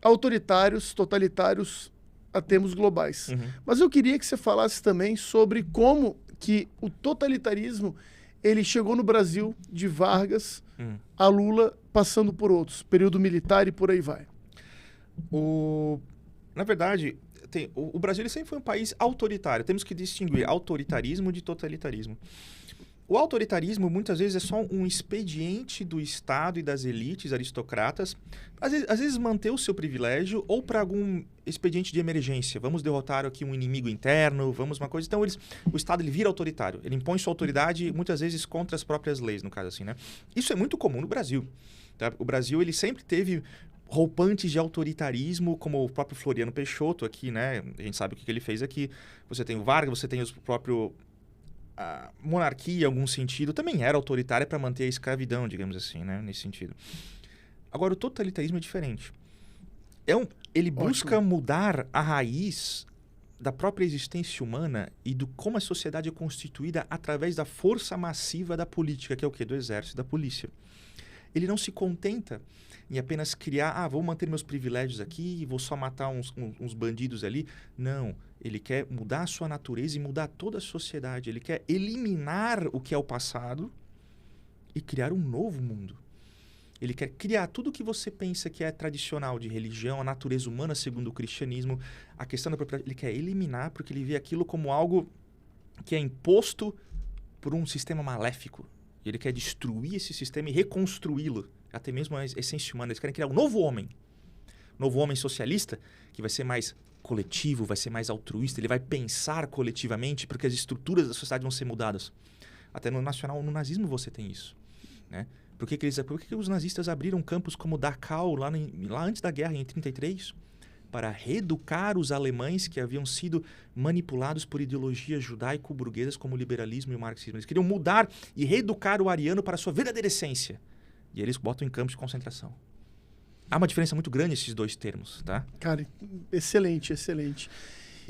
autoritários, totalitários a termos globais. Uhum. Mas eu queria que você falasse também sobre como que o totalitarismo ele chegou no Brasil de Vargas a Lula, passando por outros, período militar e por aí vai. Na verdade, o Brasil ele sempre foi um país autoritário. Temos que distinguir autoritarismo de totalitarismo. O autoritarismo, muitas vezes, é só um expediente do Estado e das elites aristocratas, às vezes manter o seu privilégio ou para algum expediente de emergência. Vamos derrotar aqui um inimigo interno, vamos uma coisa. Então, o Estado ele vira autoritário. Ele impõe sua autoridade, muitas vezes, contra as próprias leis, no caso assim, né? Isso é muito comum no Brasil. Tá? O Brasil, ele sempre teve roupantes de autoritarismo, como o próprio Floriano Peixoto aqui, né? A gente sabe o que ele fez aqui. Você tem o Vargas, você tem o próprio... A monarquia, em algum sentido, também era autoritária para manter a escravidão, digamos assim, né? Nesse sentido. Agora, o totalitarismo é diferente. Ele busca mudar a raiz da própria existência humana e do como a sociedade é constituída através da força massiva da política, que é o quê? Do exército, da polícia. Ele não se contenta em apenas criar, vou manter meus privilégios aqui, vou só matar uns bandidos ali. Não, ele quer mudar a sua natureza e mudar toda a sociedade. Ele quer eliminar o que é o passado e criar um novo mundo. Ele quer criar tudo o que você pensa que é tradicional de religião, a natureza humana segundo o cristianismo, a questão da propriedade. Ele quer eliminar porque ele vê aquilo como algo que é imposto por um sistema maléfico. E ele quer destruir esse sistema e reconstruí-lo, até mesmo a essência humana. Eles querem criar um novo homem socialista, que vai ser mais coletivo, vai ser mais altruísta, ele vai pensar coletivamente, porque as estruturas da sociedade vão ser mudadas. Até no nazismo você tem isso, né? Por que os nazistas abriram campos como Dachau, lá antes da guerra, em 1933? Para reeducar os alemães que haviam sido manipulados por ideologias judaico-burguesas como o liberalismo e o marxismo. Eles queriam mudar e reeducar o ariano para a sua verdadeira essência. E eles botam em campos de concentração. Há uma diferença muito grande nesses dois termos, tá? Cara, excelente, excelente.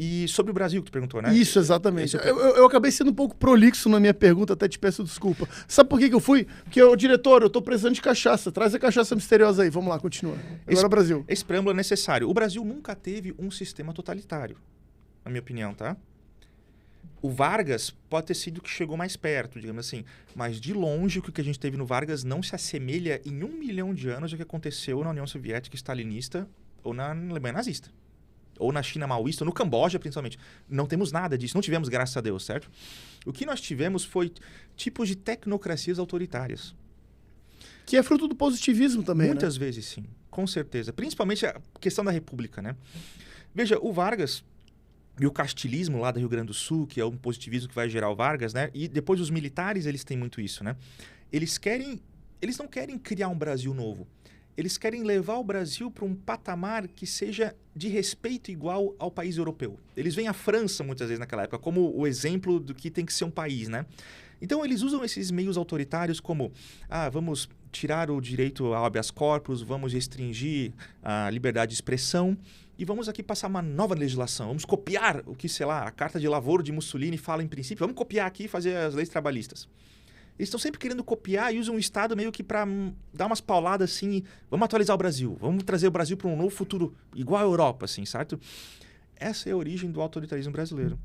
E sobre o Brasil que tu perguntou, né? Isso, exatamente. Eu acabei sendo um pouco prolixo na minha pergunta, até te peço desculpa. Sabe por que eu fui? Porque, diretor, eu tô precisando de cachaça. Traz a cachaça misteriosa aí. Vamos lá, continua. Agora Brasil. Esse preâmbulo é necessário. O Brasil nunca teve um sistema totalitário, na minha opinião, tá? O Vargas pode ter sido o que chegou mais perto, digamos assim. Mas, de longe, o que a gente teve no Vargas não se assemelha em 1 milhão de anos ao que aconteceu na União Soviética stalinista ou na Alemanha nazista. Ou na China maoísta, ou no Camboja, principalmente. Não temos nada disso. Não tivemos, graças a Deus, certo? O que nós tivemos foi tipos de tecnocracias autoritárias. Que é fruto do positivismo também, Muitas vezes, sim. Com certeza. Principalmente a questão da república, né? Veja, o Vargas e o castilismo lá do Rio Grande do Sul, que é um positivismo que vai gerar o Vargas, né? E depois os militares, eles têm muito isso, né? Eles não querem criar um Brasil novo. Eles querem levar o Brasil para um patamar que seja de respeito igual ao país europeu. Eles veem a França, muitas vezes, naquela época, como o exemplo do que tem que ser um país, né? Então, eles usam esses meios autoritários como, vamos tirar o direito ao habeas corpus, vamos restringir a liberdade de expressão e vamos aqui passar uma nova legislação. Vamos copiar o que, sei lá, a Carta de Lavoro de Mussolini fala em princípio. Vamos copiar aqui e fazer as leis trabalhistas. Eles estão sempre querendo copiar e usam o Estado meio que para dar umas pauladas assim, vamos atualizar o Brasil, vamos trazer o Brasil para um novo futuro igual à Europa, assim, certo? Essa é a origem do autoritarismo brasileiro.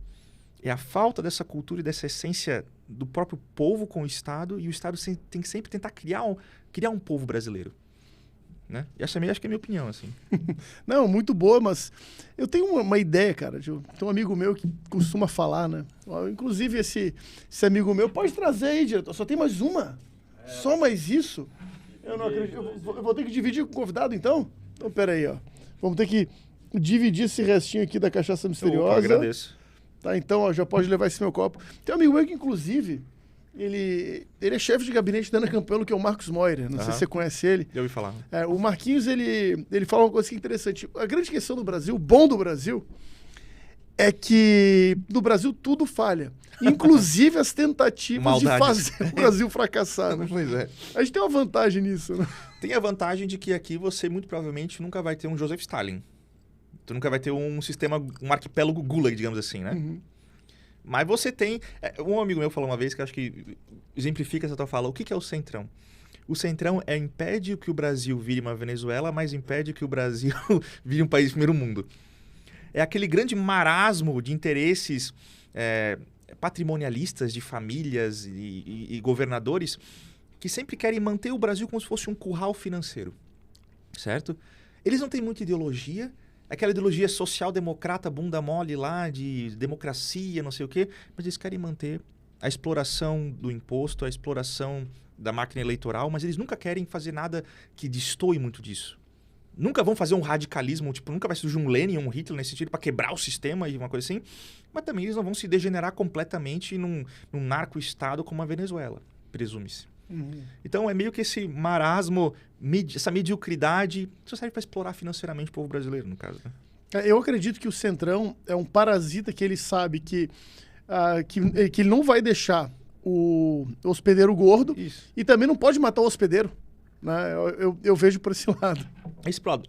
É a falta dessa cultura e dessa essência do próprio povo com o Estado, e o Estado tem que sempre tentar criar um povo brasileiro. Né? E essa acho que é a minha opinião, assim. Não, muito boa, mas eu tenho uma ideia, cara. Tem um amigo meu que costuma falar, né? Inclusive, esse amigo meu, pode trazer aí, diretor. Só tem mais uma? Só mais isso? Eu não acredito. Eu vou ter que dividir com o convidado, então? Então, peraí, ó. Vamos ter que dividir esse restinho aqui da cachaça misteriosa. Eu agradeço. Tá, então, ó, já pode levar esse meu copo. Tem um amigo meu que, inclusive, Ele é chefe de gabinete da Ana Campelo, que é o Marcos Moira. Não sei se você conhece ele. Eu ouvi falar. O Marquinhos, ele fala uma coisa que é interessante. A grande questão do Brasil, o bom do Brasil, é que no Brasil tudo falha. Inclusive as tentativas de fazer o Brasil fracassar. Né? Pois é. A gente tem uma vantagem nisso, né? Tem a vantagem de que aqui você muito provavelmente nunca vai ter um Joseph Stalin. Tu nunca vai ter um sistema, um arquipélago Gulag, digamos assim, né? Uhum. Mas você tem... Um amigo meu falou uma vez que eu acho que exemplifica essa tua fala. O que é o Centrão? O Centrão impede que o Brasil vire uma Venezuela, mas impede que o Brasil vire um país de primeiro mundo. É aquele grande marasmo de interesses patrimonialistas de famílias e governadores que sempre querem manter o Brasil como se fosse um curral financeiro, certo? Eles não têm muita ideologia, aquela ideologia social-democrata, bunda mole lá, de democracia, não sei o quê, mas eles querem manter a exploração do imposto, a exploração da máquina eleitoral, mas eles nunca querem fazer nada que destoe muito disso. Nunca vão fazer um radicalismo, tipo, nunca vai surgir um Lenin, um Hitler nesse sentido para quebrar o sistema e uma coisa assim, mas também eles não vão se degenerar completamente num narco-estado como a Venezuela, presume-se. Uhum. Então é meio que esse marasmo, essa mediocridade, isso serve para explorar financeiramente o povo brasileiro, no caso. Né? Eu acredito que o Centrão é um parasita que ele sabe que ele não vai deixar o hospedeiro gordo. Isso. E também não pode matar o hospedeiro. Né? Eu vejo por esse lado. Esse lado.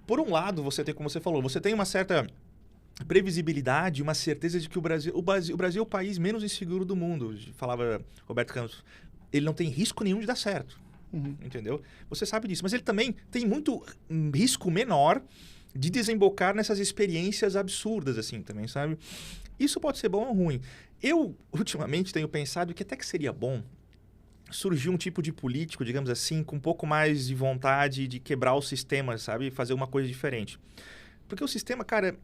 Por um lado, você tem, como você falou, você tem uma certa previsibilidade, uma certeza de que o Brasil é o país menos inseguro do mundo. Falava Roberto Campos. Ele não tem risco nenhum de dar certo. Uhum. Entendeu? Você sabe disso. Mas ele também tem muito risco menor de desembocar nessas experiências absurdas, assim, também, sabe? Isso pode ser bom ou ruim. Eu, ultimamente, tenho pensado que até que seria bom surgir um tipo de político, digamos assim, com um pouco mais de vontade de quebrar o sistema, sabe? Fazer uma coisa diferente. Porque o sistema, cara,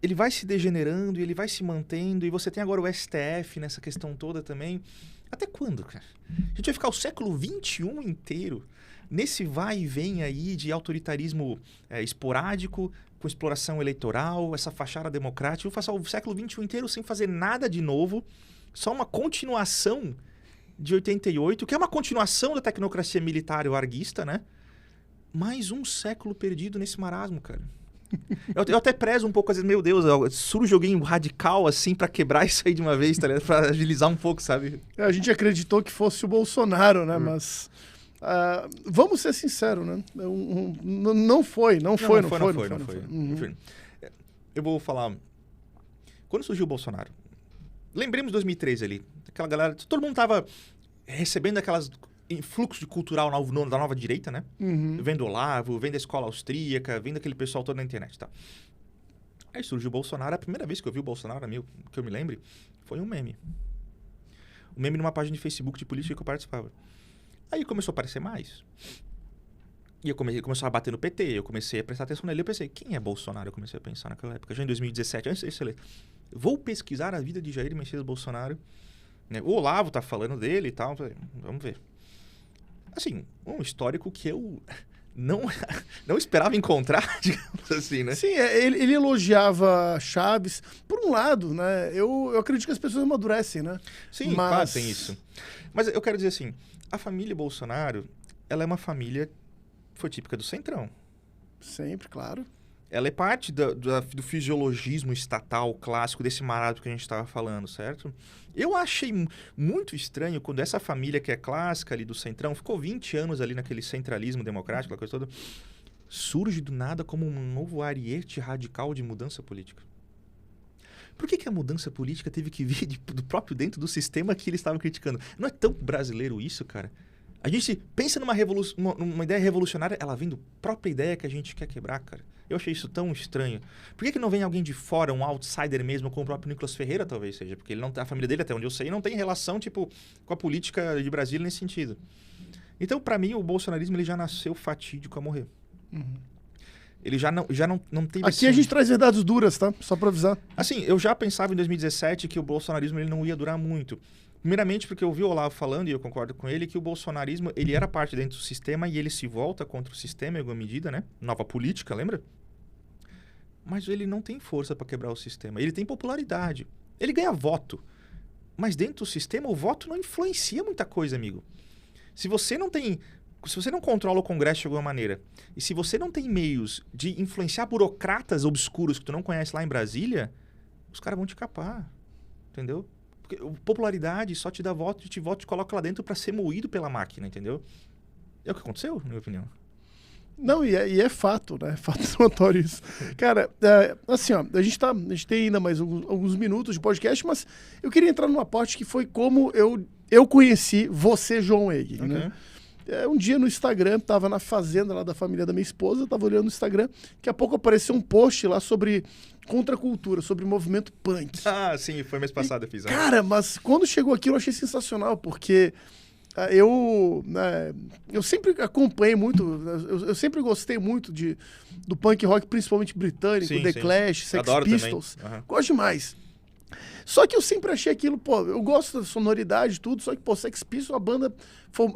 ele vai se degenerando e ele vai se mantendo. E você tem agora o STF nessa questão toda também. Até quando, cara? A gente vai ficar o século XXI inteiro nesse vai e vem aí de autoritarismo esporádico, com exploração eleitoral, essa fachada democrática. Eu vou passar o século XXI inteiro sem fazer nada de novo, só uma continuação de 88, que é uma continuação da tecnocracia militar e larguista, né? Mais um século perdido nesse marasmo, cara. Eu até prezo um pouco, às vezes, meu Deus, surge alguém radical assim pra quebrar isso aí de uma vez, tá ligado? Pra agilizar um pouco, sabe? A gente acreditou que fosse o Bolsonaro, né? Mas vamos ser sinceros, né? Não foi. Uhum. Eu vou falar. Quando surgiu o Bolsonaro, lembremos de 2013 ali. Aquela galera, todo mundo tava recebendo aquelas influxo cultural da nova direita, né? Uhum. Vendo Olavo, vendo a escola austríaca, vendo aquele pessoal todo na internet, tá? Aí surgiu o Bolsonaro. A primeira vez que eu vi o Bolsonaro, que eu me lembre, foi um meme. Um meme numa página de Facebook de política que eu participava. Aí começou a aparecer mais. E eu começou a bater no PT, eu comecei a prestar atenção nele. Eu pensei, quem é Bolsonaro? Eu comecei a pensar naquela época, já em 2017, antes disso, vou pesquisar a vida de Jair Messias Bolsonaro. O Olavo tá falando dele e tal, vamos ver. Assim, um histórico que eu não esperava encontrar, digamos assim, né? Sim, ele elogiava Chaves. Por um lado, né? Eu acredito que as pessoas amadurecem, né? Sim, claro, tem isso. Mas eu quero dizer assim, a família Bolsonaro, ela é uma família que foi típica do Centrão. Sempre, claro. Ela é parte do fisiologismo estatal clássico desse marasmo que a gente estava falando, certo? Eu achei muito estranho quando essa família que é clássica ali do Centrão, ficou 20 anos ali naquele centralismo democrático, aquela coisa toda, surge do nada como um novo ariete radical de mudança política. Por que a mudança política teve que vir do próprio dentro do sistema que eles estavam criticando? Não é tão brasileiro isso, cara? A gente pensa numa ideia revolucionária, ela vem da própria ideia que a gente quer quebrar, cara. Eu achei isso tão estranho. Por que não vem alguém de fora, um outsider mesmo, como o próprio Nicolas Ferreira, talvez seja? Porque a família dele, até onde eu sei, não tem relação, tipo, com a política de Brasília nesse sentido. Então, pra mim, o bolsonarismo ele já nasceu fatídico a morrer. Uhum. Ele já não teve... Aqui a gente traz verdades duras, tá? Só pra avisar. Assim, eu já pensava em 2017 que o bolsonarismo ele não ia durar muito. Primeiramente porque eu vi o Olavo falando, e eu concordo com ele, que o bolsonarismo ele era parte dentro do sistema e ele se volta contra o sistema em alguma medida, né? Nova política, lembra? Mas ele não tem força para quebrar o sistema. Ele tem popularidade. Ele ganha voto. Mas dentro do sistema, o voto não influencia muita coisa, amigo. Se você não controla o Congresso de alguma maneira, e se você não tem meios de influenciar burocratas obscuros que tu não conhece lá em Brasília, os caras vão te capar, entendeu? Porque popularidade só te dá voto, te coloca lá dentro para ser moído pela máquina, entendeu? É o que aconteceu, na minha opinião. Não, e é fato, né? Fato notório isso. Cara, assim, ó, a gente tem ainda mais alguns minutos de podcast, mas eu queria entrar numa parte que foi como eu conheci você, João Egg, né? Um dia no Instagram, tava na fazenda lá da família da minha esposa, tava olhando no Instagram, daqui a pouco apareceu um post lá sobre contracultura, sobre movimento punk. Ah, sim, foi mês passado eu fiz. Cara, mas quando chegou aquilo eu achei sensacional, porque eu sempre acompanhei muito, eu sempre gostei muito do punk rock, principalmente britânico, sim, The sim. Clash, Sex Adoro Pistols. também. Uhum. Gosto demais. Só que eu sempre achei aquilo, pô, eu gosto da sonoridade e tudo, só que, pô, Sex Pistols, a banda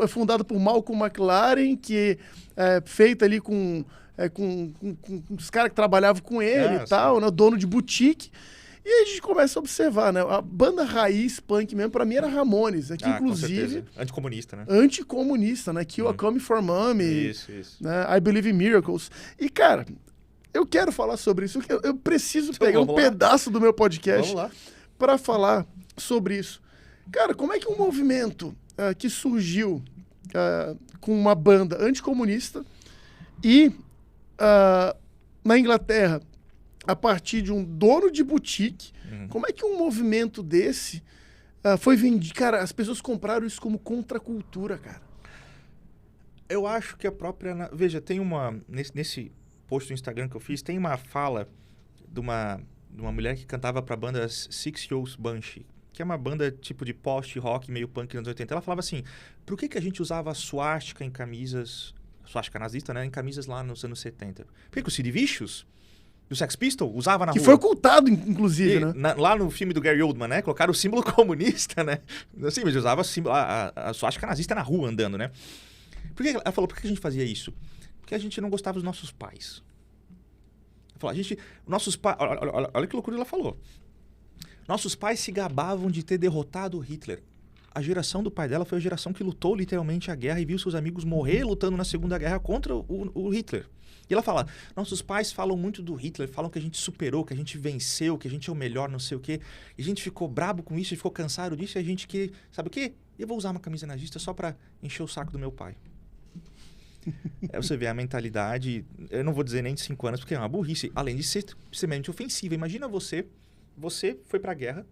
é fundada por Malcolm McLaren, que é feita ali com os caras que trabalhavam com ele e tal, né, dono de boutique. E aí a gente começa a observar, né? A banda raiz punk mesmo, pra mim, era Ramones, que inclusive... Anticomunista, né? Anticomunista, né? Kill a Come For Mommy. Isso. Né? I Believe in Miracles. E, cara, eu quero falar sobre isso. Eu preciso pegar um pedaço do meu podcast para falar sobre isso. Cara, como é que um movimento que surgiu com uma banda anticomunista e na Inglaterra, a partir de um dono de boutique, como é que um movimento desse foi vendido? Cara, as pessoas compraram isso como contracultura, cara. Eu acho que a própria... Veja, tem uma... Nesse post do Instagram que eu fiz, tem uma fala de uma mulher que cantava pra banda Six Years Banshee, que é uma banda tipo de post-rock, meio punk nos anos 80. Ela falava assim, por que a gente usava swastika em camisas... Swastika nazista, né? Em camisas lá nos anos 70. Por que o Sid Vicious, do Sex Pistols, usava na rua? Que foi ocultado, inclusive, né? Lá no filme do Gary Oldman, né? Colocaram o símbolo comunista, né? Assim, mas usava a swastika nazista na rua andando, né? Ela falou, por que a gente fazia isso? Porque a gente não gostava dos nossos pais. Ela falou, nossos pais... Olha que loucura ela falou. Nossos pais se gabavam de ter derrotado o Hitler. A geração do pai dela foi a geração que lutou literalmente a guerra e viu seus amigos morrer lutando na Segunda Guerra contra o Hitler. E ela fala, nossos pais falam muito do Hitler, falam que a gente superou, que a gente venceu, que a gente é o melhor, não sei o quê. E a gente ficou brabo com isso, a gente ficou cansado disso e a gente que... Sabe o quê? Eu vou usar uma camisa nazista só pra encher o saco do meu pai. Você vê a mentalidade, eu não vou dizer nem de 5 anos, porque é uma burrice, além de ser extremamente ofensiva. Imagina você foi pra guerra,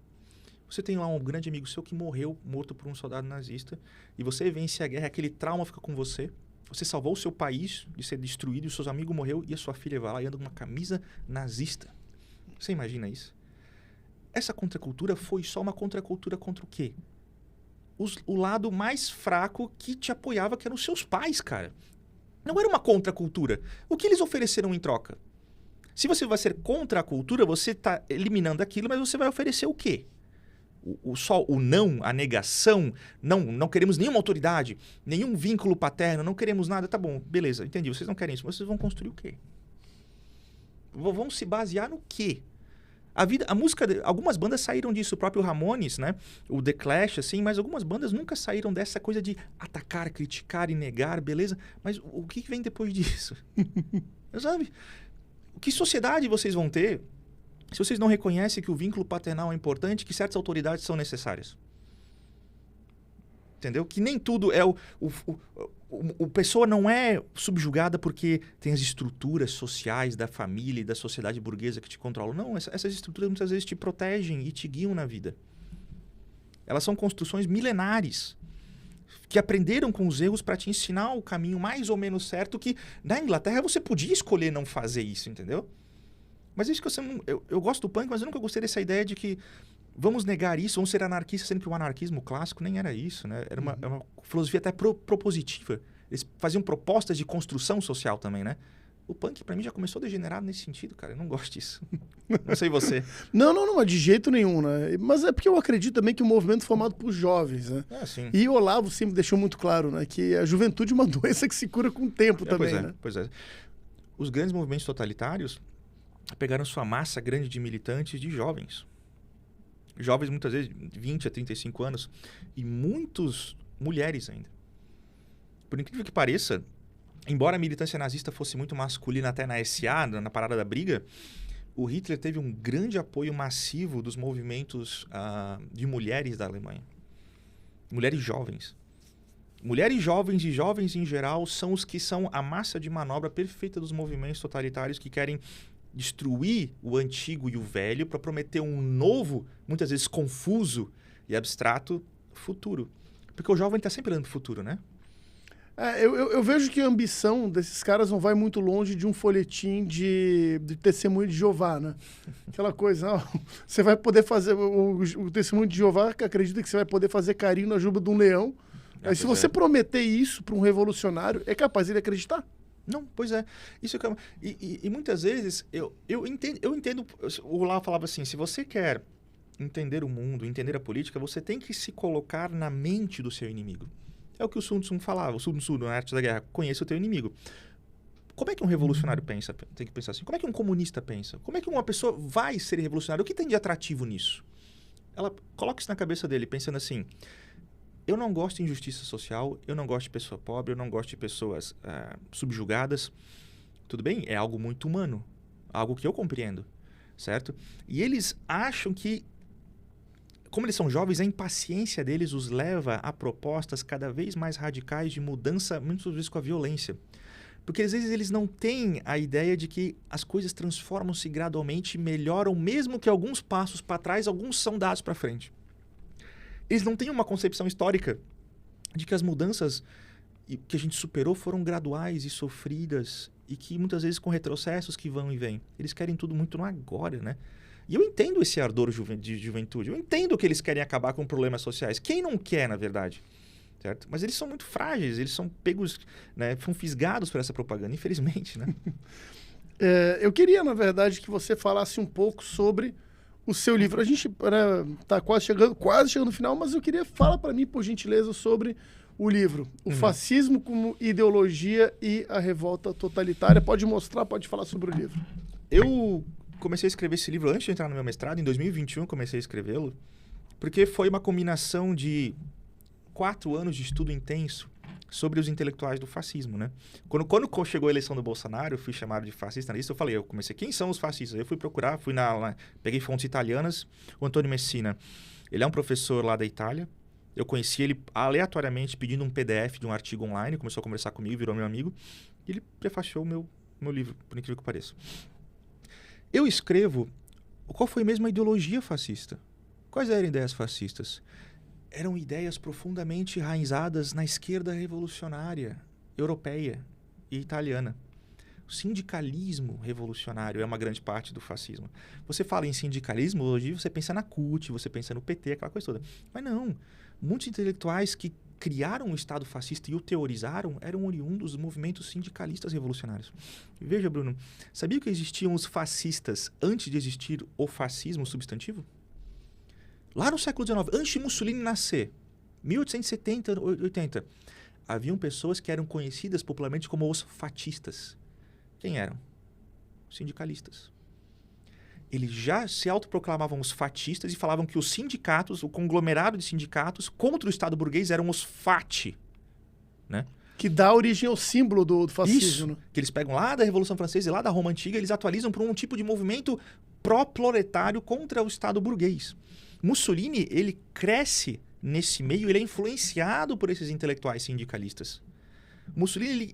você tem lá um grande amigo seu que morto por um soldado nazista, e você vence a guerra, aquele trauma fica com você, você salvou o seu país de ser destruído, e os seus amigos morreu, e a sua filha vai lá e anda com uma camisa nazista. Você imagina isso? Essa contracultura foi só uma contracultura contra o quê? O lado mais fraco que te apoiava, que eram os seus pais, cara. Não era uma contracultura. O que eles ofereceram em troca? Se você vai ser contra a cultura, você está eliminando aquilo, mas você vai oferecer o quê? O não, a negação, não queremos nenhuma autoridade, nenhum vínculo paterno, não queremos nada. Tá bom, beleza, entendi, vocês não querem isso, mas vocês vão construir o quê? Vão se basear no quê? A música, algumas bandas saíram disso, o próprio Ramones, né? O The Clash, assim, mas algumas bandas nunca saíram dessa coisa de atacar, criticar e negar, beleza? Mas o que vem depois disso? Sabe? Que sociedade vocês vão ter se vocês não reconhecem que o vínculo paternal é importante, que certas autoridades são necessárias? Entendeu? Que nem tudo é a pessoa não é subjugada porque tem as estruturas sociais da família e da sociedade burguesa que te controlam. Não, essas estruturas muitas vezes te protegem e te guiam na vida. Elas são construções milenares que aprenderam com os erros para te ensinar o caminho mais ou menos certo, que na Inglaterra você podia escolher não fazer isso, entendeu? Mas isso que eu gosto do punk, mas eu nunca gostei dessa ideia de que vamos negar isso, vamos ser anarquistas, sendo que o anarquismo clássico nem era isso, né? Era uma filosofia até propositiva. Eles faziam propostas de construção social também, né? O punk, pra mim, já começou degenerado nesse sentido, cara. Eu não gosto disso. Não sei você. Não, de jeito nenhum, né? Mas é porque eu acredito também que o movimento é formado por jovens, né? Sim. E o Olavo sempre deixou muito claro, né? Que a juventude é uma doença que se cura com o tempo também, né? Pois é. Os grandes movimentos totalitários pegaram sua massa grande de militantes de jovens. Jovens, muitas vezes, de 20 a 35 anos. E muitas mulheres ainda. Por incrível que pareça, embora a militância nazista fosse muito masculina até na SA, na parada da briga, o Hitler teve um grande apoio massivo dos movimentos de mulheres da Alemanha. Mulheres jovens. Mulheres jovens e jovens em geral são os que são a massa de manobra perfeita dos movimentos totalitários que querem destruir o antigo e o velho para prometer um novo, muitas vezes confuso e abstrato, futuro. Porque o jovem está sempre olhando para o futuro, né? Eu vejo que a ambição desses caras não vai muito longe de um folhetim de testemunho de Jeová, né? Aquela coisa, você vai poder fazer... O testemunho de Jeová que acredita que você vai poder fazer carinho na juba de um leão. Aí se você prometer isso para um revolucionário, é capaz de ele acreditar? Não, pois é. Isso que e muitas vezes eu entendo. O Olavo falava assim: se você quer entender o mundo, entender a política, você tem que se colocar na mente do seu inimigo. É o que o Sun Tzu falava, o Sun Tzu, na Arte da Guerra: conheça o teu inimigo. Como é que um revolucionário pensa? Tem que pensar assim. Como é que um comunista pensa? Como é que uma pessoa vai ser revolucionária? O que tem de atrativo nisso? Ela coloca isso na cabeça dele, pensando assim: eu não gosto de injustiça social, eu não gosto de pessoa pobre, eu não gosto de pessoas subjugadas. Tudo bem? É algo muito humano. Algo que eu compreendo. Certo? E eles acham que, como eles são jovens, a impaciência deles os leva a propostas cada vez mais radicais de mudança, muitas vezes com a violência. Porque às vezes eles não têm a ideia de que as coisas transformam-se gradualmente e melhoram, mesmo que alguns passos para trás, alguns são dados para frente. Eles não têm uma concepção histórica de que as mudanças que a gente superou foram graduais e sofridas e que muitas vezes com retrocessos que vão e vêm. Eles querem tudo muito no agora, né? E eu entendo esse ardor de juventude. Eu entendo que eles querem acabar com problemas sociais. Quem não quer, na verdade? Certo? Mas eles são muito frágeis, eles são pegos, né, são fisgados por essa propaganda, infelizmente, né? Eu queria, na verdade, que você falasse um pouco sobre o seu livro. A gente está quase chegando no final, mas eu queria falar para mim, por gentileza, sobre o livro. O Fascismo como Ideologia e a Revolta Totalitária. Pode mostrar, pode falar sobre o livro. Eu comecei a escrever esse livro antes de entrar no meu mestrado, em 2021 comecei a escrevê-lo, porque foi uma combinação de 4 anos de estudo intenso sobre os intelectuais do fascismo, né? Quando chegou a eleição do Bolsonaro, eu fui chamado de fascista analista, eu comecei, quem são os fascistas? Eu fui procurar, peguei fontes italianas, o Antônio Messina, ele é um professor lá da Itália, eu conheci ele aleatoriamente pedindo um PDF de um artigo online, começou a conversar comigo, virou meu amigo, e ele prefaciou o meu livro, por incrível que pareça. Eu escrevo qual foi mesmo a ideologia fascista. Quais eram ideias fascistas? Eram ideias profundamente enraizadas na esquerda revolucionária europeia e italiana. O sindicalismo revolucionário é uma grande parte do fascismo. Você fala em sindicalismo, hoje você pensa na CUT, você pensa no PT, aquela coisa toda. Mas não. Muitos intelectuais que criaram o Estado fascista e o teorizaram eram oriundos dos movimentos sindicalistas revolucionários. Veja, Bruno, sabia que existiam os fascistas antes de existir o fascismo substantivo? Lá no século XIX, antes de Mussolini nascer, 1870, 80, haviam pessoas que eram conhecidas popularmente como os fatistas. Quem eram? Sindicalistas. Eles já se autoproclamavam os fatistas e falavam que os sindicatos, o conglomerado de sindicatos contra o Estado burguês eram os fati, né? Que dá origem ao símbolo do fascismo. Isso, né? que eles pegam lá da Revolução Francesa e lá da Roma Antiga, eles atualizam para um tipo de movimento pró-proletário contra o Estado burguês. Mussolini, ele cresce nesse meio, ele é influenciado por esses intelectuais sindicalistas. Mussolini,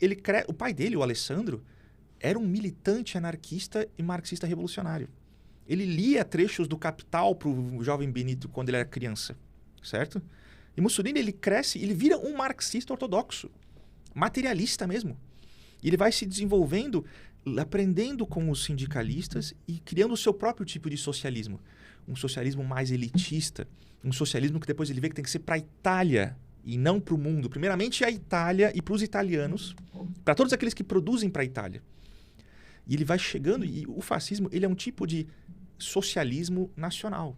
o pai dele, o Alessandro, era um militante anarquista e marxista revolucionário. Ele lia trechos do Capital para o jovem Benito quando ele era criança, certo? E Mussolini, ele cresce, ele vira um marxista ortodoxo, materialista mesmo. E ele vai se desenvolvendo, aprendendo com os sindicalistas e criando o seu próprio tipo de socialismo. Um socialismo mais elitista, um socialismo que depois ele vê que tem que ser para a Itália e não para o mundo. Primeiramente a Itália e para os italianos, para todos aqueles que produzem para a Itália. E ele vai chegando, e o fascismo ele é um tipo de socialismo nacional.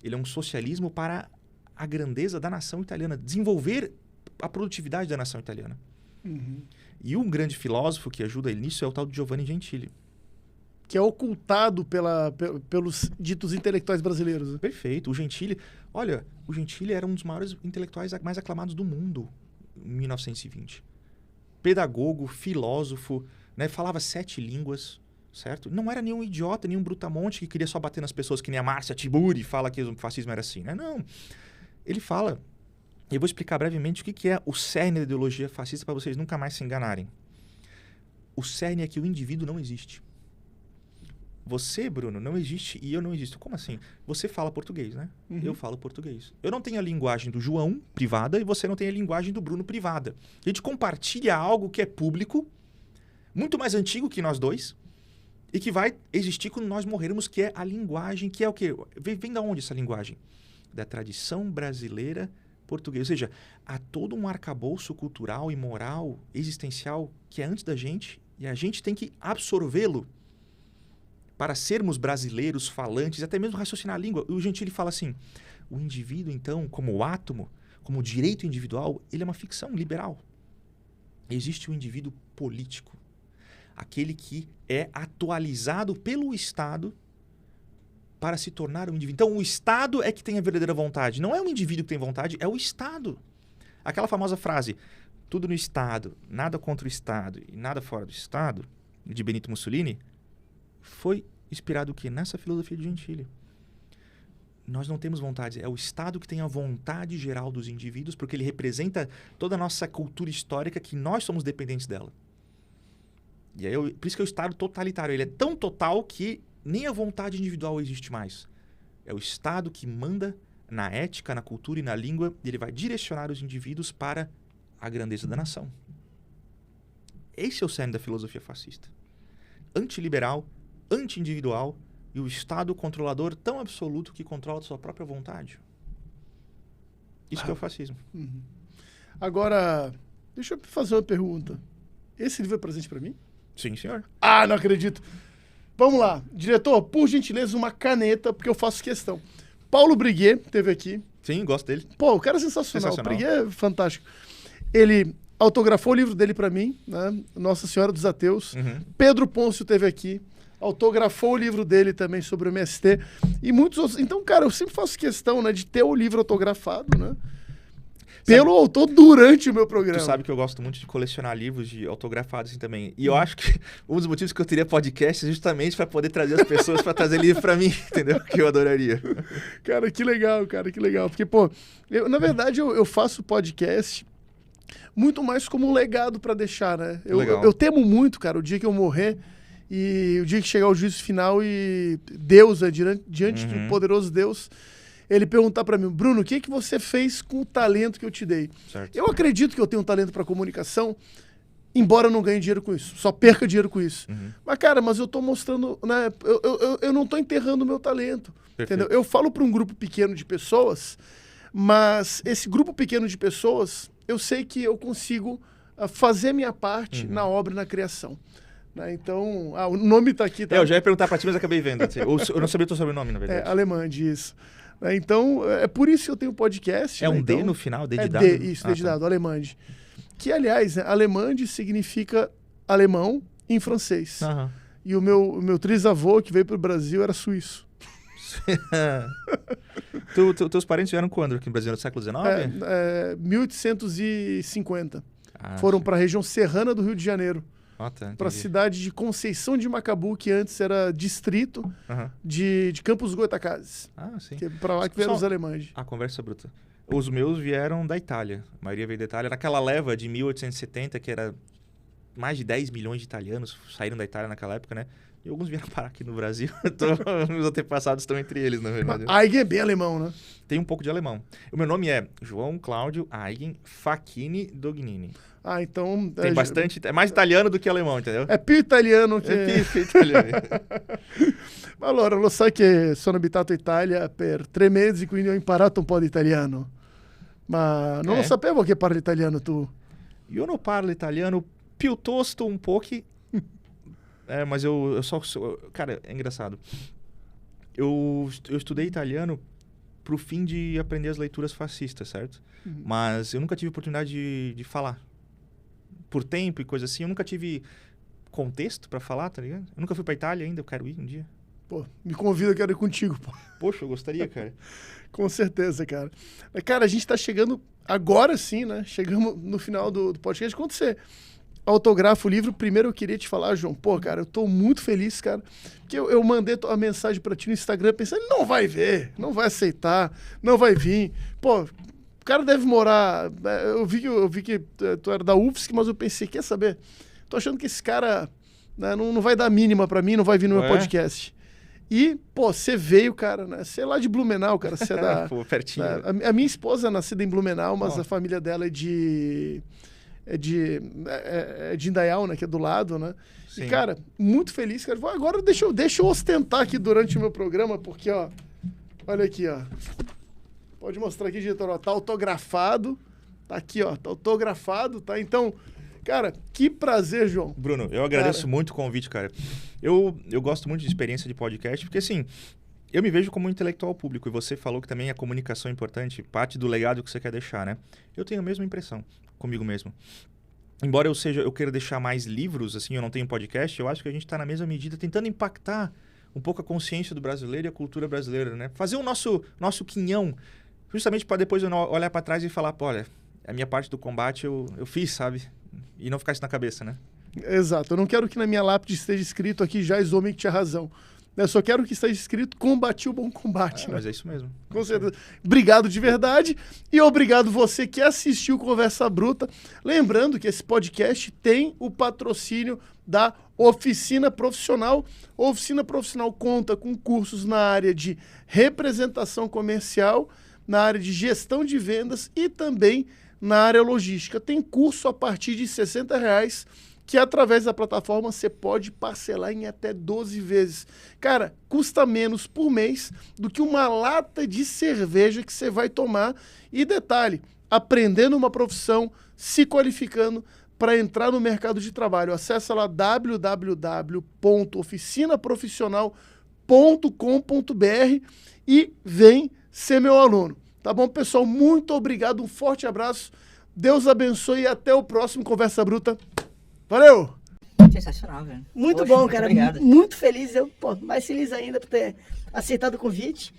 Ele é um socialismo para a grandeza da nação italiana, desenvolver a produtividade da nação italiana. E um grande filósofo que ajuda ele nisso é o tal de Giovanni Gentili. que é ocultado pelos ditos intelectuais brasileiros. Né? Perfeito. O Gentili era um dos maiores intelectuais mais aclamados do mundo em 1920. Pedagogo, filósofo, né? Falava 7 línguas, certo? Não era nenhum idiota, nenhum brutamonte que queria só bater nas pessoas, que nem a Márcia Tiburi fala que o fascismo era assim, né? Não. Ele fala... Eu vou explicar brevemente o que é o cerne da ideologia fascista para vocês nunca mais se enganarem. O cerne é que o indivíduo não existe. Você, Bruno, não existe e eu não existo. Como assim? Você fala português, né? Uhum. Eu falo português. Eu não tenho a linguagem do João, privada, e você não tem a linguagem do Bruno, privada. A gente compartilha algo que é público, muito mais antigo que nós dois, e que vai existir quando nós morrermos, que é a linguagem, que é o quê? Vem da onde essa linguagem? Da tradição brasileira portuguesa. Ou seja, há todo um arcabouço cultural e moral, existencial, que é antes da gente, e a gente tem que absorvê-lo para sermos brasileiros, falantes, até mesmo raciocinar a língua. O Gentili fala assim, o indivíduo, então, como átomo, como direito individual, ele é uma ficção liberal. Existe o indivíduo político, aquele que é atualizado pelo Estado para se tornar um indivíduo. Então, o Estado é que tem a verdadeira vontade. Não é o indivíduo que tem vontade, é o Estado. Aquela famosa frase, tudo no Estado, nada contra o Estado e nada fora do Estado, de Benito Mussolini, foi inspirado o quê? Nessa filosofia de Gentili. Nós não temos vontade. É o Estado que tem a vontade geral dos indivíduos, porque ele representa toda a nossa cultura histórica que nós somos dependentes dela. E aí, por isso que é o Estado totalitário. Ele é tão total que nem a vontade individual existe mais. É o Estado que manda na ética, na cultura e na língua, e ele vai direcionar os indivíduos para a grandeza da nação. Esse é o cerne da filosofia fascista. Antiliberal, anti-individual e o Estado controlador tão absoluto que controla a sua própria vontade. Isso que é o fascismo. Uhum. Agora, deixa eu fazer uma pergunta. Esse livro é presente para mim? Sim, senhor. Ah, não acredito. Vamos lá. Diretor, por gentileza, uma caneta, porque eu faço questão. Paulo Briguet teve aqui. Sim, gosto dele. Pô, o cara é sensacional. O Briguet é fantástico. Ele autografou o livro dele para mim, né? Nossa Senhora dos Ateus. Uhum. Pedro Pôncio teve aqui. Autografou o livro dele também sobre o MST. E muitos outros. Então, cara, eu sempre faço questão, né, de ter o livro autografado, né? Pelo autor durante o meu programa. Tu sabe que eu gosto muito de colecionar livros autografados assim também. E eu acho que um dos motivos que eu teria podcast é justamente para poder trazer as pessoas para trazer livro para mim, entendeu? Que eu adoraria. Cara, que legal, cara, que legal. Porque, pô, na verdade eu faço podcast muito mais como um legado para deixar, né? Eu temo muito, cara, o dia que eu morrer e o dia que chegar o juízo final e Deus, né, diante do poderoso Deus, ele perguntar para mim, Bruno, o que você fez com o talento que eu te dei? Certo. Eu acredito que eu tenho um talento para comunicação, embora eu não ganhe dinheiro com isso, só perca dinheiro com isso. Mas, cara, eu tô mostrando, né? Eu não tô enterrando o meu talento. Entendeu? Eu falo para um grupo pequeno de pessoas, mas esse grupo pequeno de pessoas, eu sei que eu consigo fazer minha parte na obra e na criação. Né? Então, o nome tá aqui. Tá? Eu já ia perguntar para ti, mas acabei vendo. Assim. Eu não sabia o teu sobrenome, na verdade. Alemande, isso. Então, é por isso que eu tenho podcast. É um então, D no final, D de dado? Isso, D de dado, Alemande. Que, aliás, né, Alemande significa alemão em francês. Uhum. E o meu trisavô, que veio pro Brasil, era suíço. Teus parentes vieram quando aqui no Brasil? No século XIX? 1850. Foram para a região serrana do Rio de Janeiro. Para a cidade de Conceição de Macabu, que antes era distrito de Campos Goytacazes. Sim. Que é para lá que vieram os alemães. A conversa bruta. Os meus vieram da Itália. A maioria veio da Itália. Naquela leva de 1870, que era mais de 10 milhões de italianos saíram da Itália naquela época, né? E alguns vieram parar aqui no Brasil. Meus antepassados estão entre eles, na verdade. Eigen é bem alemão, né? Tem um pouco de alemão. O meu nome é João Cláudio Eigen Facchini Dognini. Então... Tem bastante... É mais italiano do que alemão, entendeu? É più italiano che... È più italiano. Allora, lo sai che sono abitato in Italia per 3 mesi, quindi ho imparato un po' di italiano. Ma non lo sapevo che parli italiano tu. Io non parlo italiano piuttosto un pouco. Mas eu só... Cara, é engraçado. Eu estudei italiano pro fim de aprender as leituras fascistas, certo? Mas eu nunca tive oportunidade de falar. Por tempo e coisa assim, eu nunca tive contexto pra falar, tá ligado? Eu nunca fui pra Itália ainda, eu quero ir um dia. Pô, me convida, eu quero ir contigo, pô. Poxa, eu gostaria, cara. Com certeza, cara. Cara, a gente tá chegando agora sim, né? Chegamos no final do podcast. Quando você autografa o livro, primeiro eu queria te falar, João, pô, cara, eu tô muito feliz, cara, porque eu mandei a mensagem pra ti no Instagram pensando, ele não vai ver, não vai aceitar, não vai vir. Pô, o cara deve morar... Eu vi que tu era da UFSC, mas eu pensei, quer saber? Tô achando que esse cara, né, não vai dar mínima pra mim, não vai vir no meu podcast. E, pô, você veio, cara, né? Você é lá de Blumenau, cara. Você é da... Pô, pertinho. A minha esposa é nascida em Blumenau, mas a família dela é de Indaial, né? Que é do lado, né? Sim. E, cara, muito feliz, cara. Agora deixa eu ostentar aqui durante o meu programa, porque, ó... Olha aqui, ó. Pode mostrar aqui, diretor, ó. Tá autografado. Tá aqui, ó. Tá autografado, tá? Então... Cara, que prazer, João. Bruno, eu agradeço muito o convite, cara. Eu gosto muito de experiência de podcast, porque assim, eu me vejo como um intelectual público, e você falou que também a comunicação é importante, parte do legado que você quer deixar, né? Eu tenho a mesma impressão comigo mesmo. Embora eu queira deixar mais livros, assim, eu não tenho podcast, eu acho que a gente está na mesma medida tentando impactar um pouco a consciência do brasileiro e a cultura brasileira, né? Fazer o nosso quinhão, justamente para depois eu olhar para trás e falar, pô, olha, a minha parte do combate eu fiz, sabe? E não ficar isso na cabeça, né? Exato. Eu não quero que na minha lápide esteja escrito aqui, Jais homem que tinha razão. Eu só quero que esteja escrito, combati o bom combate. Né? Mas é isso mesmo. Com certeza. Obrigado de verdade. E obrigado você que assistiu Conversa Bruta. Lembrando que esse podcast tem o patrocínio da Oficina Profissional. A Oficina Profissional conta com cursos na área de representação comercial, na área de gestão de vendas e também na área logística. Tem curso a partir de R$60, que através da plataforma você pode parcelar em até 12 vezes. Cara, custa menos por mês do que uma lata de cerveja que você vai tomar. E detalhe, aprendendo uma profissão, se qualificando para entrar no mercado de trabalho. Acesse lá www.oficinaprofissional.com.br e vem ser meu aluno. Tá bom, pessoal? Muito obrigado, um forte abraço. Deus abençoe e até o próximo Conversa Bruta. Valeu! Sensacional, velho. Muito Poxa, bom, cara. Obrigado. Muito feliz. Eu, mais feliz ainda por ter aceitado o convite.